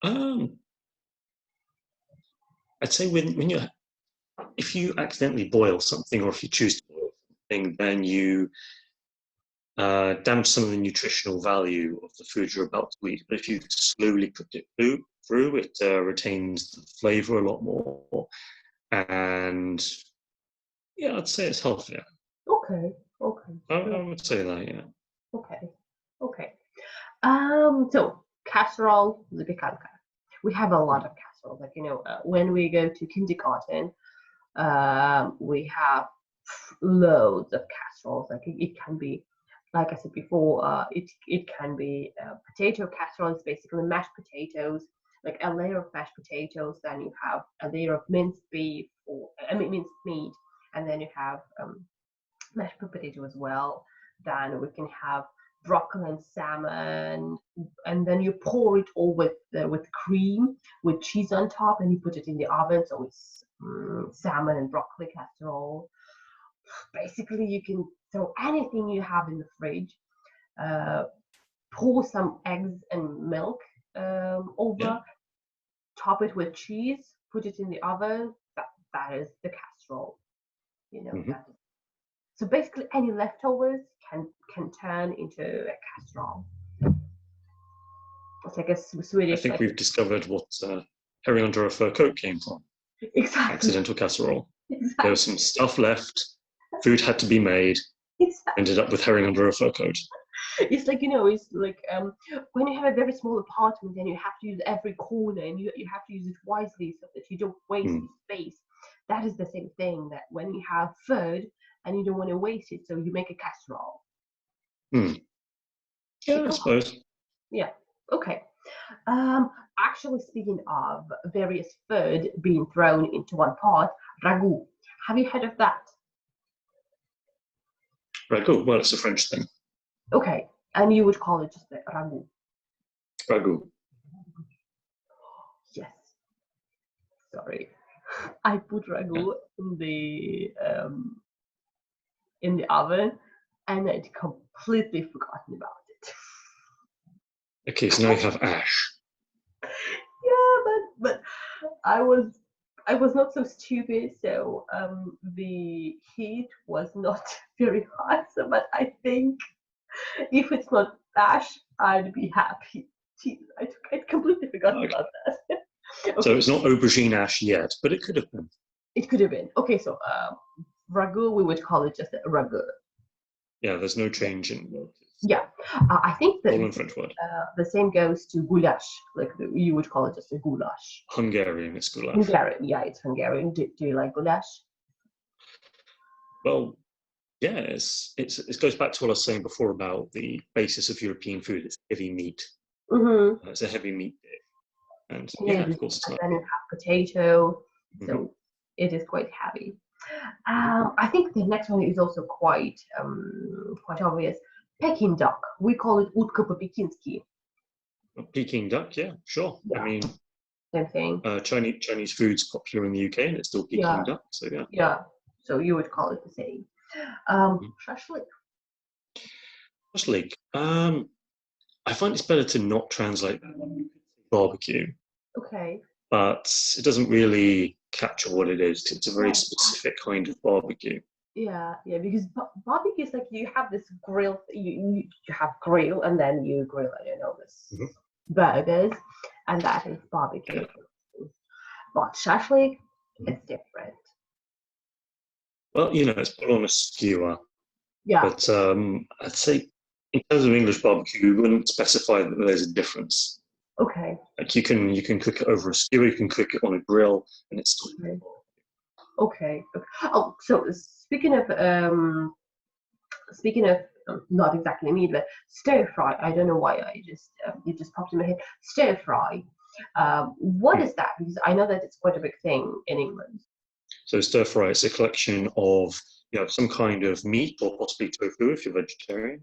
B: I'd say if you accidentally boil something, or if you choose to boil something, then you damage some of the nutritional value of the food you're about to eat. But if you slowly cook it through, it retains the flavor a lot more. And yeah, I'd say it's healthier.
A: Okay.
B: I would say that, yeah.
A: Okay. So casserole, zapiekanka. We have a lot of casseroles. Like when we go to kindergarten, we have loads of casseroles. Like it can be, like I said before, it can be potato casserole. It's basically mashed potatoes, like a layer of mashed potatoes. Then you have a layer of minced beef, minced meat, and then you have mashed potato as well. Then we can have broccoli and salmon, and then you pour it all with cream with cheese on top, and you put it in the oven. So it's salmon and broccoli casserole. Basically, you can throw anything you have in the fridge, pour some eggs and milk over, top it with cheese, put it in the oven. That is the casserole. That is. So basically, any leftovers can turn into a casserole. It's like a Swedish.
B: I think we've discovered what herring under a fur coat came from.
A: Exactly.
B: Accidental casserole.
A: Exactly.
B: There was some stuff left. Food had to be made.
A: Exactly.
B: Ended up with herring under a fur coat.
A: It's like it's like when you have a very small apartment and you have to use every corner and you have to use it wisely so that you don't waste space. That is the same thing, that when you have food and you don't want to waste it, so you make a casserole.
B: Yeah, I suppose.
A: Yeah. Okay. Actually, speaking of various food being thrown into one pot, ragu. Have you heard of that?
B: Ragu. Well, it's a French thing.
A: Okay, and you would call it just ragu.
B: Ragu.
A: Yes. Sorry, I put ragu in the oven, and I'd completely forgotten about it.
B: Okay, so now you have ash.
A: Yeah, but I was not so stupid, so the heat was not very hot. So, but I think if it's not ash, I'd be happy. Jeez, I'd completely forgotten about that. Okay.
B: So it's not aubergine ash yet, but it could have been.
A: It could have been. Okay, so ragu, we would call it just ragu.
B: Yeah, there's no change in.
A: Yeah, I think that
B: all in French word.
A: The same goes to goulash. Like you would call it just a goulash.
B: Hungarian, it's goulash.
A: Hungarian, yeah, it's Hungarian. Do you like goulash?
B: Well, yeah, it goes back to what I was saying before about the basis of European food. It's heavy meat. It's a heavy meat dish, and yeah, of course it's not.
A: And then you have potato, so it is quite heavy. I think the next one is also quite obvious. Peking duck. We call it utka po-pekinski.
B: Peking duck, yeah, sure.
A: Yeah.
B: I mean,
A: same thing.
B: Chinese food's popular in the UK, and it's still Peking duck. So yeah.
A: Yeah. So you would call it the same. Shashlik.
B: Shashlik. I find it's better to not translate that one. Barbecue.
A: Okay.
B: But it doesn't really capture what it is. It's a very specific kind of barbecue.
A: Yeah, because barbecue is like you have this grill. You have grill, and then you grill, I don't know, this burgers, and that is barbecue. But shashlik, it's different.
B: Well, it's put on a skewer.
A: Yeah.
B: But I'd say in terms of English barbecue, we wouldn't specify that there's a difference.
A: Okay.
B: Like you can cook it over a skewer, you can cook it on a grill, and it's still
A: Okay. Oh, so speaking of not exactly meat, but stir fry. I don't know why it just popped in my head. Stir fry. What is that? Because I know that it's quite a big thing in England.
B: So stir fry is a collection of some kind of meat or possibly tofu if you're vegetarian.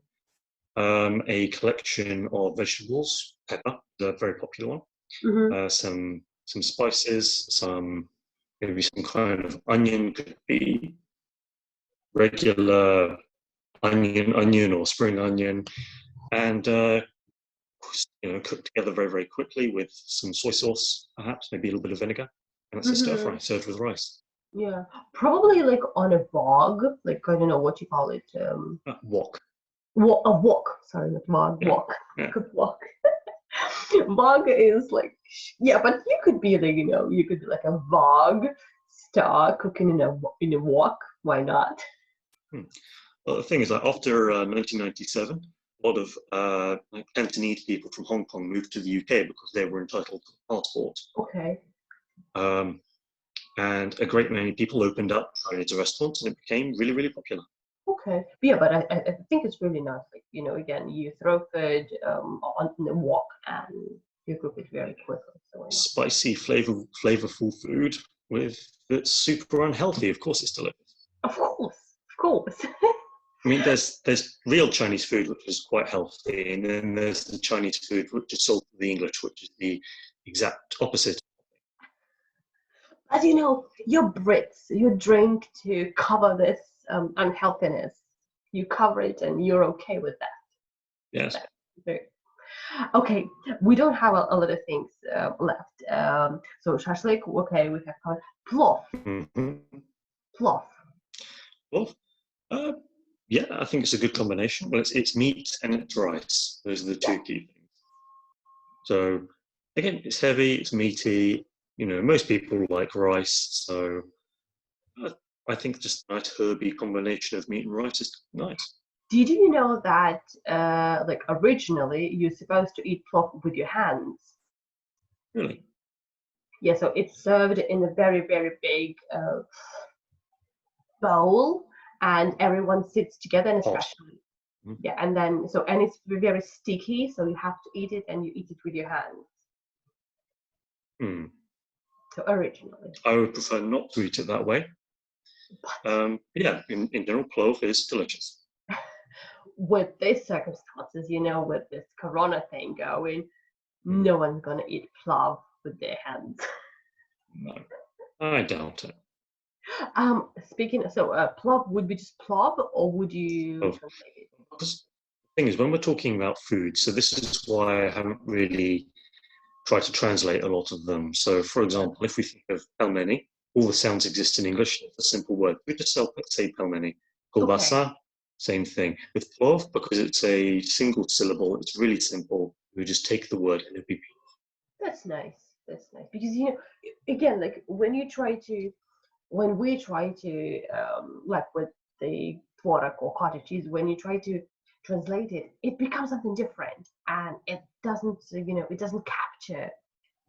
B: A collection of vegetables, pepper, the very popular one.
A: Mm-hmm.
B: Some spices, maybe some kind of onion, could be regular onion or spring onion, and cooked together very, very quickly with some soy sauce, perhaps maybe a little bit of vinegar, and that's a stir fry served with rice.
A: Yeah, probably like on a vlog, like I don't know what you call it.
B: Wok.
A: A wok. Sorry, not vlog.
B: Yeah.
A: Wok.
B: Yeah.
A: Good wok. Vlog is like, yeah, but you could be like, you could be like a vlog star cooking in a wok. Why not?
B: Well, the thing is, like after 1997, a lot of like Cantonese people from Hong Kong moved to the UK because they were entitled to a passport.
A: Okay.
B: And a great many people opened up Chinese restaurants, and it became really, really popular.
A: Okay. Yeah, but I think it's really nice. Like, again, you throw food on the wok and you cook it very quickly. So
B: spicy, flavorful food that's super unhealthy. Of course, it's delicious.
A: Of course.
B: I mean, there's real Chinese food which is quite healthy, and then there's the Chinese food which is sold to the English, which is the exact opposite.
A: But your Brits, you drink to cover this unhealthiness. You cover it, and you're okay with that.
B: Yes.
A: Okay, we don't have a lot of things left. So shashlik, okay, we have covered plov. Plov.
B: Plov. Yeah, I think it's a good combination. Well, it's meat and it's rice. Those are the two key things. So again, it's heavy, it's meaty. Most people like rice, so I think just a nice herby combination of meat and rice is nice.
A: Did you know that, like originally, you're supposed to eat plov with your hands?
B: Really?
A: Yeah, so it's served in a very, very big bowl, and everyone sits together, and especially, yeah, and then and it's very sticky, so you have to eat it, and you eat it with your hands. So originally,
B: I would prefer not to eat it that way. Yeah, in general, plov is delicious.
A: With these circumstances, with this corona thing going, no one's gonna eat plov with their hands.
B: No, I doubt it.
A: Speaking of, plov would be just plov, or would you translate it?
B: Because the thing is, when we're talking about food, so this is why I haven't really tried to translate a lot of them. So, for example, if we think of pelmeni, all the sounds exist in English. It's a simple word. We just say pelmeni. Kolbasa, same thing. With plov, because it's a single syllable, it's really simple. We just take the word and it'd be plov.
A: That's nice. Because again, like when we try to, like with the ТВОРОГ or cottage cheese, when you try to translate it, it becomes something different, and it doesn't, it doesn't capture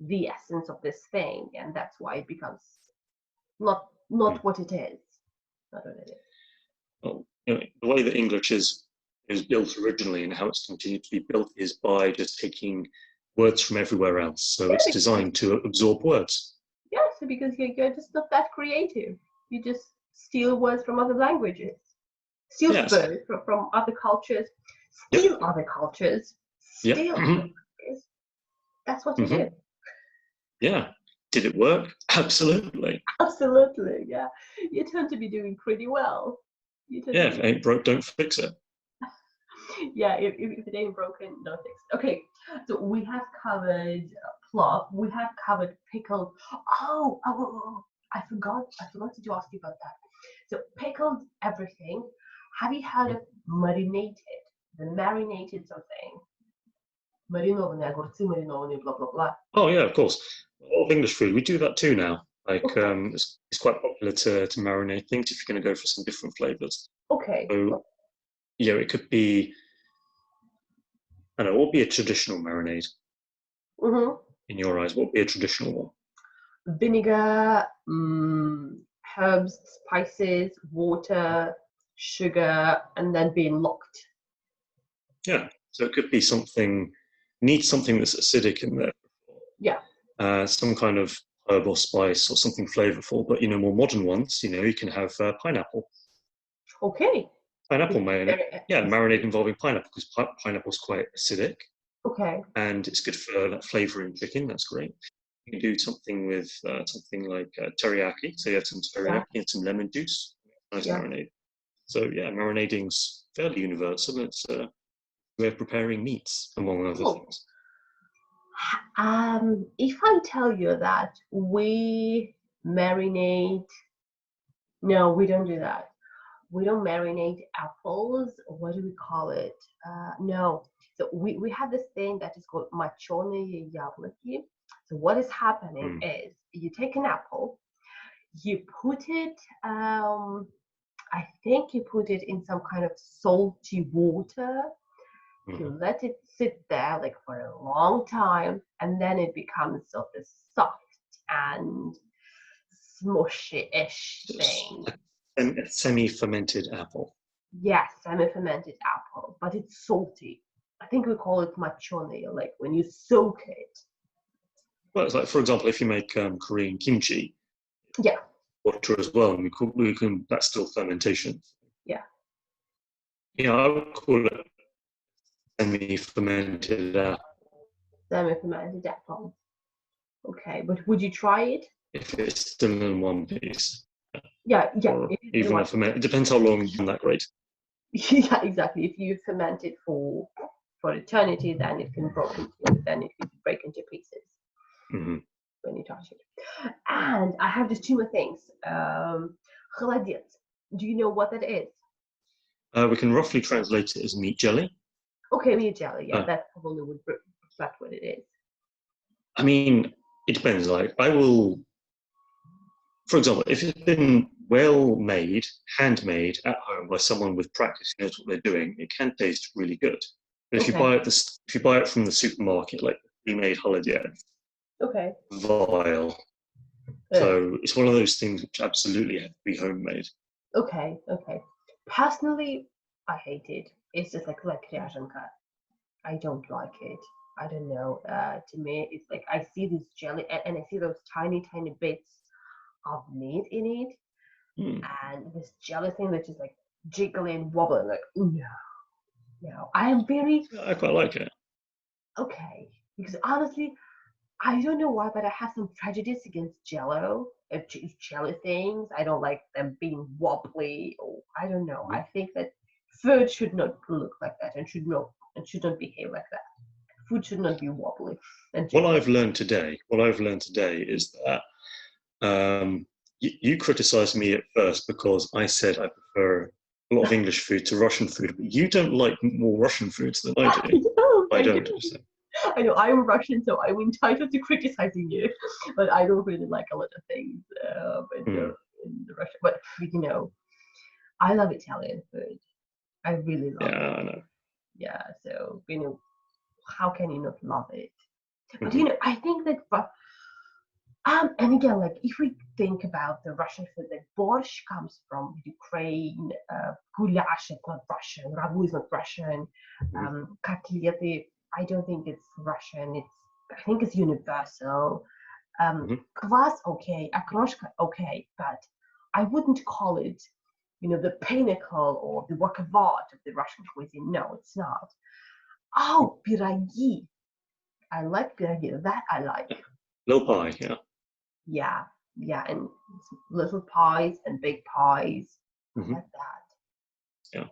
A: the essence of this thing, and that's why it becomes not what it is. Not what it is.
B: Well, the way that English is built originally and how it's continued to be built is by just taking words from everywhere else. So it's designed to absorb words.
A: Yeah, so because you're just not that creative. You just steal words from other languages, steal food from other cultures, steal other cultures, steal other cultures. That's what you do.
B: Yeah. Did it work? Absolutely.
A: Absolutely, yeah. You tend to be doing pretty well.
B: If it ain't broke, don't fix it.
A: Yeah, if it ain't broken, don't fix it. Okay, so we have covered plov. We have covered pickled. Oh, I forgot to ask you about that. So pickled everything. Have you heard of marinated? The marinated something. Маринованные огурцы, маринованные blah blah blah.
B: Oh yeah, of course. A lot of English food, we do that too now. Like it's quite popular to marinate things if you're going to go for some different flavors.
A: Okay.
B: So yeah, it could be. I don't know. What would be a traditional marinade? In your eyes, what would be a traditional one?
A: Vinegar, herbs, spices, water, sugar, and then being locked.
B: Yeah, so it could be something. Need something that's acidic in there.
A: Yeah.
B: some kind of herb or spice or something flavorful. But more modern ones, you can have pineapple.
A: Okay.
B: Pineapple mayonnaise. Yeah, marinade involving pineapple, because pineapple's quite acidic.
A: Okay.
B: And it's good for that flavoring chicken. That's great. You can do something with something like teriyaki. So you have some teriyaki and some lemon juice. Nice marinade. So yeah, marinading's fairly universal. It's a way of preparing meats, among other things.
A: If I tell you that we marinate, no, we don't do that. We don't marinate apples. What do we call it? No. So we have this thing that is called моченые яблоки. So what is happening is you take an apple, you put it, I think you put it in some kind of salty water. You let it sit there like for a long time, and then it becomes sort of soft and smushy-ish thing.
B: A semi-fermented apple.
A: Yes, semi-fermented apple, but it's salty. I think we call it machone, like when you soak it.
B: Well, it's like, for example, if you make Korean kimchi, water as well, and we can that's still fermentation.
A: Yeah.
B: Yeah, I would call it semi-fermented apple.
A: Semi-fermented apple. Okay, but would you try it?
B: If it's still in one piece.
A: Yeah.
B: Even if it depends how long you've done that, great.
A: Yeah, exactly. If you ferment it for eternity, then it can break into pieces when you touch it. And I have just two more things. Холодец. Do you know what that is?
B: We can roughly translate it as meat jelly.
A: Okay, meat jelly. Yeah, that probably would reflect what it is.
B: I mean, it depends. Like, I will, for example, if it's been well made, handmade at home by someone with practice who knows what they're doing, it can taste really good. But if you buy it from the supermarket, like pre-made холодец, vile. So it's one of those things which absolutely have to be homemade.
A: Okay. Personally, I hate it. It's just like rяженка. I don't like it. I don't know. To me, it's like I see this jelly and I see those tiny bits of meat in it, and this jelly thing that's just like jiggling, wobbling. Like no. I am very.
B: I quite like it.
A: Okay, because honestly, I don't know why, but I have some prejudice against jello, jelly things. I don't like them being wobbly, or I don't know. I think that food should not look like that and should not behave like that. Food should not be wobbly.
B: What I've learned today is that you criticised me at first because I said I prefer a lot of English food to Russian food, but you don't like more Russian foods than I do. I don't.
A: I know I'm Russian, so I'm entitled to criticizing you, but I don't really like a lot of things in the Russian. But I love Italian food. I really love it.
B: Yeah, I know.
A: Yeah, so how can you not love it? But I think that and again, like if we think about the Russian food, like borscht comes from Ukraine, goulash is not Russian, ragu is not Russian, котлеты, I don't think it's Russian. I think it's universal. Kvass, okay, окрошка, okay, but I wouldn't call it, the pinnacle or the work of art of the Russian cuisine. No, it's not. Oh, пироги. I like пироги. That I like.
B: Little pie, yeah.
A: Yeah, and little pies and big pies. I like that.
B: Yeah.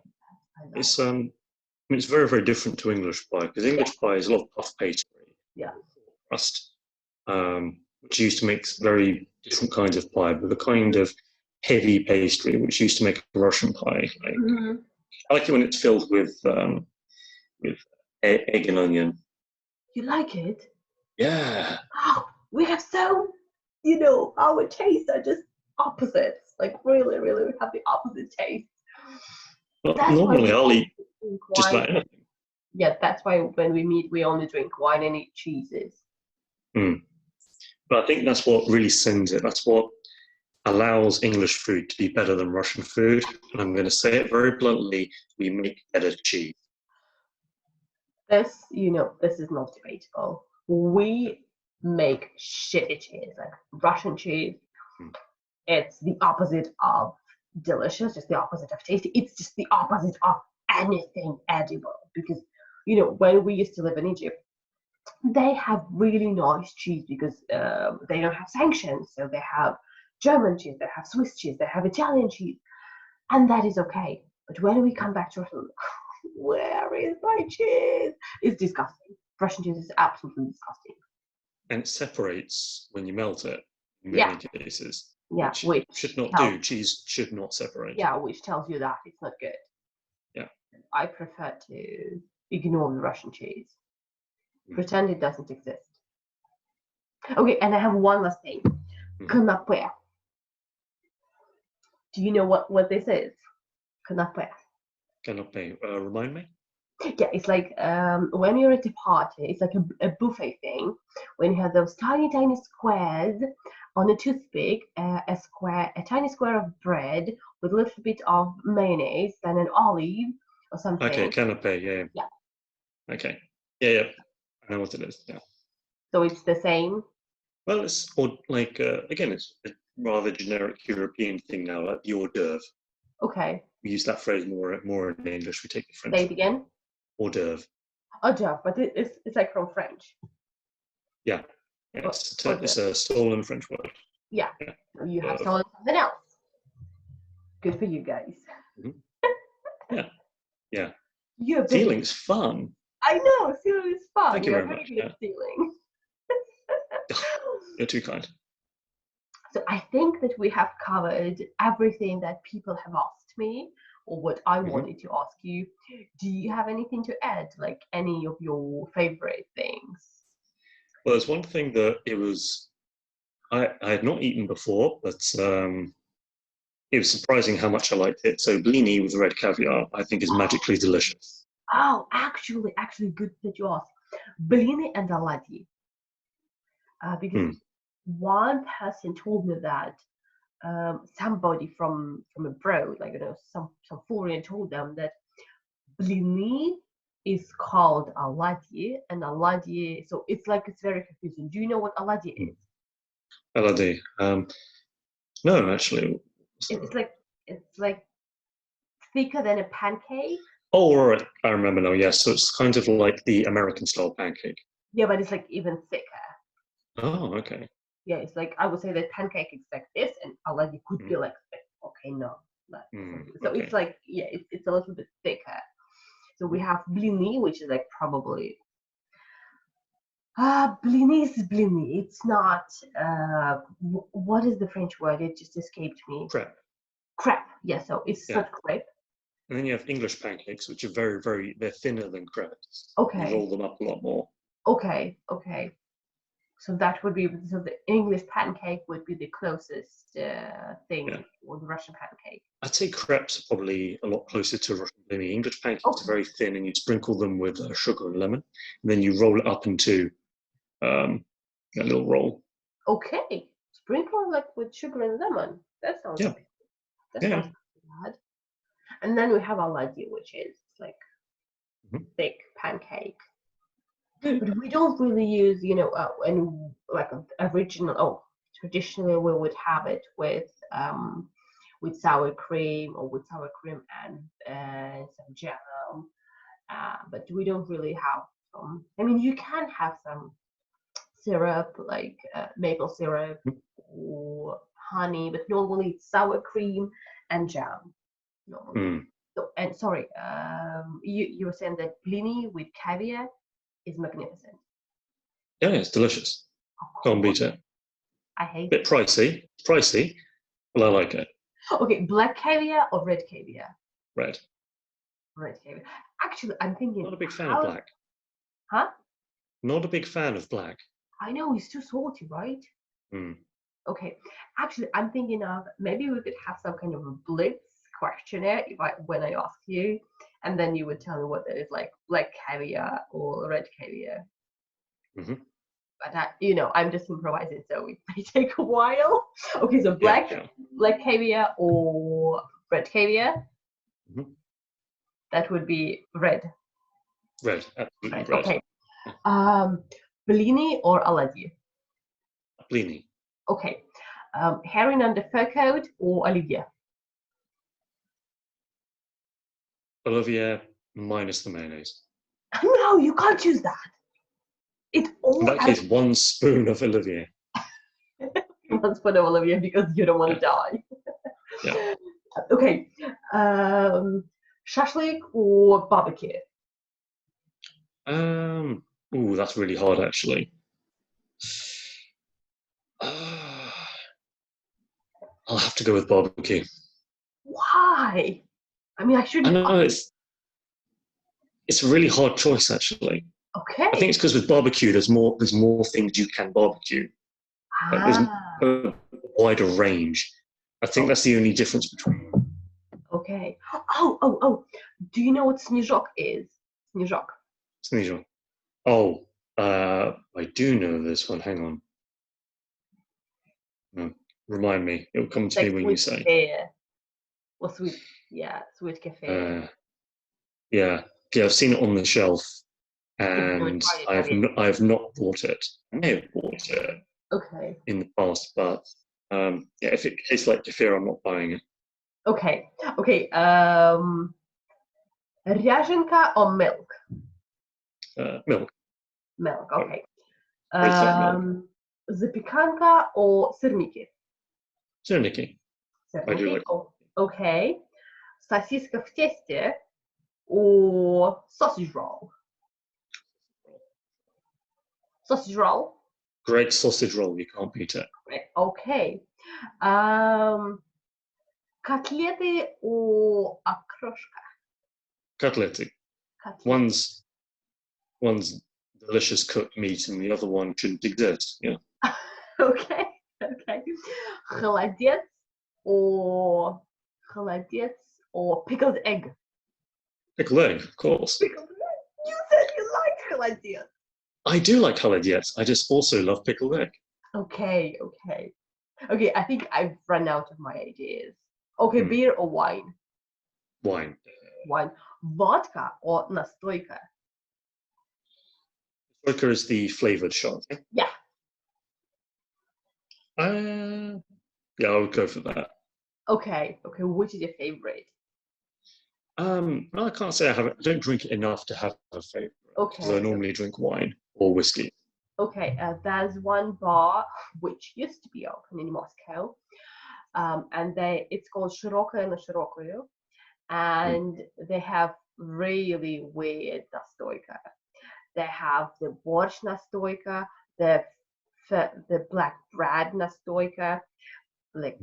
B: It's very, very different to English pie, because English pie is a lot of puff pastry.
A: Yeah.
B: Crust, which used to make very different kinds of pie, but the kind of heavy pastry which used to make a Russian pie. I like it when it's filled with egg and onion.
A: You like it?
B: Yeah.
A: Oh, we have our tastes are just opposites. Like really, really, we have the opposite taste.
B: Well, normally I'll eat just about anything.
A: Yeah, that's why when we meet, we only drink wine and eat cheeses.
B: But I think that's what really sends it. That's what allows English food to be better than Russian food. And I'm going to say it very bluntly, we make better cheese.
A: This is not debatable. We make shitty cheese, like Russian cheese. It's the opposite of delicious, just the opposite of tasty. It's just the opposite of anything edible. Because, you know, when we used to live in Egypt, they have really nice cheese because they don't have sanctions. So they have German cheese, they have Swiss cheese, they have Italian cheese, and that is okay. But when we come back to Russia, where is my cheese? It's disgusting. Russian cheese is absolutely disgusting.
B: And it separates when you melt it in
A: Yeah.
B: many cases.
A: Yeah,
B: which should not do. Cheese should not separate.
A: Yeah, which tells you that it's not good.
B: Yeah.
A: I prefer to ignore the Russian cheese. Pretend it doesn't exist. Okay, and I have one last thing. Canapé. Do you know what this is? Canapé.
B: Canapé. Remind me?
A: Yeah, it's like when you're at a party, it's like a buffet thing. When you have those tiny squares on a toothpick, a tiny square of bread with a little bit of mayonnaise, then an olive or something.
B: Okay, canapé. Yeah. Okay. Yeah. I know what it is. Yeah.
A: So it's the same.
B: Well, it's like again, it's a rather generic European thing now, like the hors d'oeuvre.
A: Okay.
B: We use that phrase more in English. We take the French.
A: Say it again.
B: Hors d'oeuvre.
A: Hors d'oeuvre, but it's like from French.
B: Yeah. It's a stolen French word.
A: Yeah. You have stolen something else. Good for you guys.
B: Yeah.
A: Stealing's
B: fun.
A: I know, stealing is fun.
B: Thank you very much.
A: Good at stealing.
B: You're too kind.
A: So I think that we have covered everything that people have asked me, or what I wanted to ask you. Do you have anything to add, like any of your favorite things?
B: Well, there's one thing that I had not eaten before, but it was surprising how much I liked it. So blini with red caviar, I think, is magically delicious.
A: Oh, actually, good that you asked. Blini and oladyi. Because one person told me that somebody from abroad, like, you know, some foreign, told them that blini is called oladyi, and oladyi, so it's very confusing. Do you know what oladyi is?
B: Oladyi. No, actually.
A: It's like thicker than a pancake.
B: Oh, right. I remember now. Yes, so it's kind of like the American style pancake.
A: Yeah, but it's like even thicker.
B: Oh, okay.
A: Yeah, it's like, I would say that pancake is like this, and oladyi could be like this. Okay, no. So it's like, yeah, it's a little bit thicker. So we have blini, which is like probably blini is blini. It's not what is the French word? It just escaped me. Crepe. Yeah, so it's not crepe.
B: And then you have English pancakes, which are very, very, they're thinner than crepes.
A: Okay.
B: You roll them up a lot more.
A: Okay. So that would be, so the English pancake would be the closest thing, or the Russian pancake.
B: I'd say crepes are probably a lot closer to Russian blini. English pancakes are very thin, and you sprinkle them with sugar and lemon, and then you roll it up into a little roll.
A: Okay, sprinkle like with sugar and lemon. That sounds good. That sounds bad. And then we have oladyi, which is like thick pancake. But we don't really use, you know, and like original. Traditionally we would have it with sour cream, or with sour cream and some jam. But we don't really have some. I mean, you can have some syrup, like maple syrup or honey, but normally it's sour cream and jam. Normally. So, and sorry, you were saying that blini with caviar is magnificent.
B: Yeah, it's delicious. Can't beat it.
A: I hate
B: it. Bit pricey, but I like it.
A: Okay, black caviar or red caviar?
B: Red.
A: Red caviar. Actually, I'm thinking.
B: Not a big fan of black.
A: Huh?
B: Not a big fan of black.
A: I know, it's too salty, right? Okay, actually, I'm thinking of maybe we could have some kind of a blitz questionnaire when I ask you, and then you would tell me whether it's like black caviar or red caviar. But you know, I'm just improvising, so it may take a while. Okay, so black caviar or red caviar? That would be red.
B: Red, absolutely red.
A: Okay. Blini or oladyi?
B: Blini.
A: Okay. Herring under fur coat or Olivia?
B: Olivia minus the mayonnaise.
A: No, you can't choose that. It's all
B: In that case, 1 spoon of Olivia.
A: one spoon of Olivia because you don't want to die.
B: Yeah.
A: Okay. Shashlik or barbecue?
B: Ooh, that's really hard, actually. I'll have to go with barbecue.
A: Why? I mean, I
B: I
A: shouldn't.
B: know it's a really hard choice, actually.
A: Okay.
B: I think it's because with barbecue, there's more things you can barbecue. There's a wider range. I think that's the only difference between.
A: Okay. Oh. Do you know what snizhok is? Snizhok.
B: Snizhok. Oh, I do know this one. Hang on. No, remind me. It'll come to me when you say.
A: Cafe. Or sweet. Yeah, sweet cafe.
B: Yeah, I've seen it on the shelf, and I have not bought it. I may have bought it.
A: Okay.
B: In the past, but yeah, if it tastes like kefir, I'm not buying it.
A: Okay. Ryażynka or milk?
B: Milk.
A: Milk. Okay.
B: Very thick milk.
A: Запеканка or сырники?
B: СЫРНИКИ. I do like.
A: Okay. Сосиска в тесте or sausage roll? Sausage roll.
B: Great sausage roll. You can't beat it.
A: Okay. Котлеты or окрошка?
B: КОТЛЕТЫ. One's delicious cooked meat, and the other one shouldn't exist. Yeah.
A: Okay. Холодец or pickled egg?
B: Pickled egg, of course.
A: Pickled egg. You said you liked холодец.
B: I do like холодец. I just also love pickled egg.
A: Okay. I think I've run out of my ideas. Okay, beer or wine?
B: Wine.
A: Vodka or настойка?
B: Настойка is the flavored shot.
A: Yeah.
B: Yeah, I would go for that.
A: Okay. Which is your favorite?
B: Well, I can't say I don't drink it enough to have a favorite.
A: Okay.
B: Because I normally drink wine or whiskey.
A: Okay. There's one bar which used to be open in Moscow, and it's called Широкая на Широкую, and they have really weird настойка. They have the борщ настойка, the black bread настойка, like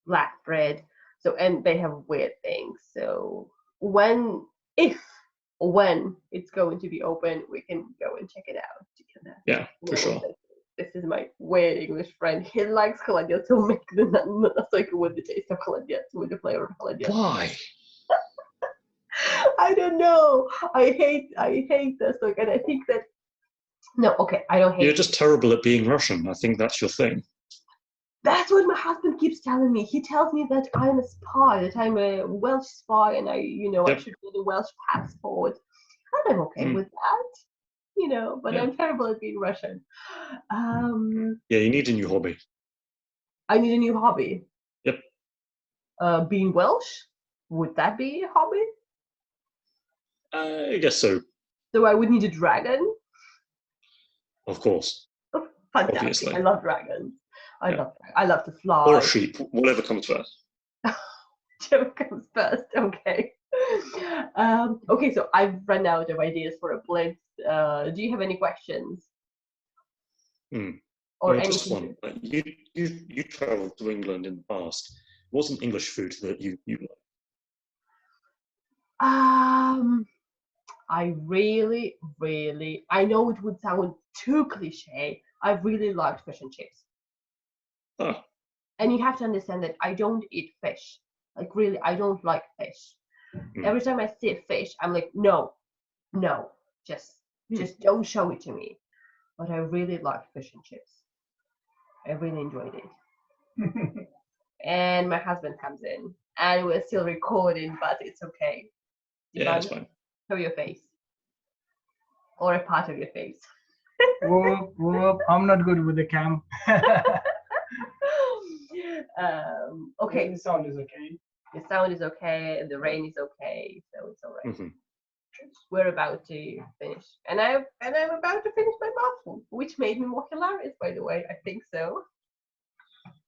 A: black bread. So, and they have weird things. So when it's going to be open, we can go and check it out.
B: Yeah, for sure.
A: This is my weird English friend. He likes холодец. He'll make the настойка with the taste of холодец, with the flavor of холодец.
B: Why?
A: I don't know. I hate this. Like, and I think that I don't hate.
B: You're just terrible at being Russian. I think that's your thing.
A: That's what my husband keeps telling me. He tells me that I'm a spy, that I'm a Welsh spy, and I should get a Welsh passport. And I'm okay with that, but I'm terrible at being Russian.
B: Yeah, you need a new hobby.
A: I need a new hobby.
B: Yep.
A: Being Welsh? Would that be a hobby?
B: I guess so.
A: So I would need a dragon?
B: Of course.
A: Oh, fantastic.
B: Obviously.
A: I love dragons. I love to fly.
B: Or a sheep, whatever comes first.
A: Whichever comes first, okay. Okay, so I've run out of ideas for a blitz. Do you have any questions? Or anything?
B: Just one. You travelled to England in the past. Wasn't English food that you liked?
A: I really, I know it would sound too cliche. I really liked fish and chips.
B: Oh.
A: And you have to understand that I don't eat fish. Like, really, I don't like fish. Every time I see a fish, I'm like, no, just don't show it to me. But I really liked fish and chips. I really enjoyed it. And my husband comes in, and we're still recording, but it's okay.
B: Yeah, it's fine.
A: Show your face. Or a part of your face.
C: Whoop, whoop. I'm not good with the cam.
A: Okay.
C: The sound is okay.
A: The sound is okay, and the rain is okay, so it's all right.
B: Mhm.
A: We're about to finish, and I'm about to finish my bathroom, which made me more hilarious, by the way. I think so.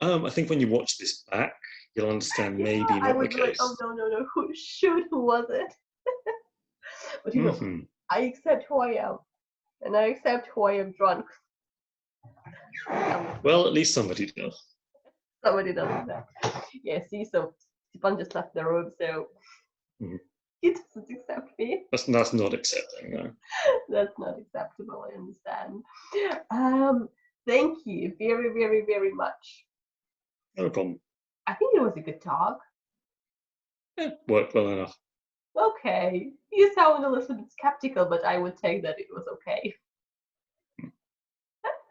B: I think when you watch this back, you'll understand maybe
A: I
B: not the
A: would be like,
B: case.
A: oh no, who was it? But you know,
B: Mhm.
A: I accept who I am, and I accept who I am drunk.
B: Well, at least somebody does.
A: Somebody does that. Yeah, see, so Stefan just left the room, so
B: Mhm.
A: he doesn't accept me.
B: That's not accepting, no.
A: That's not acceptable, I understand. Thank you very, very, very much.
B: No problem.
A: I think it was a good talk.
B: Worked well enough.
A: Okay. You sound a little bit skeptical, but I would take that it was okay.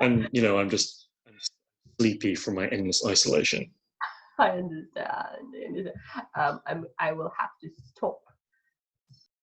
B: And I'm just sleepy from my endless isolation.
A: I understand. I will have to stop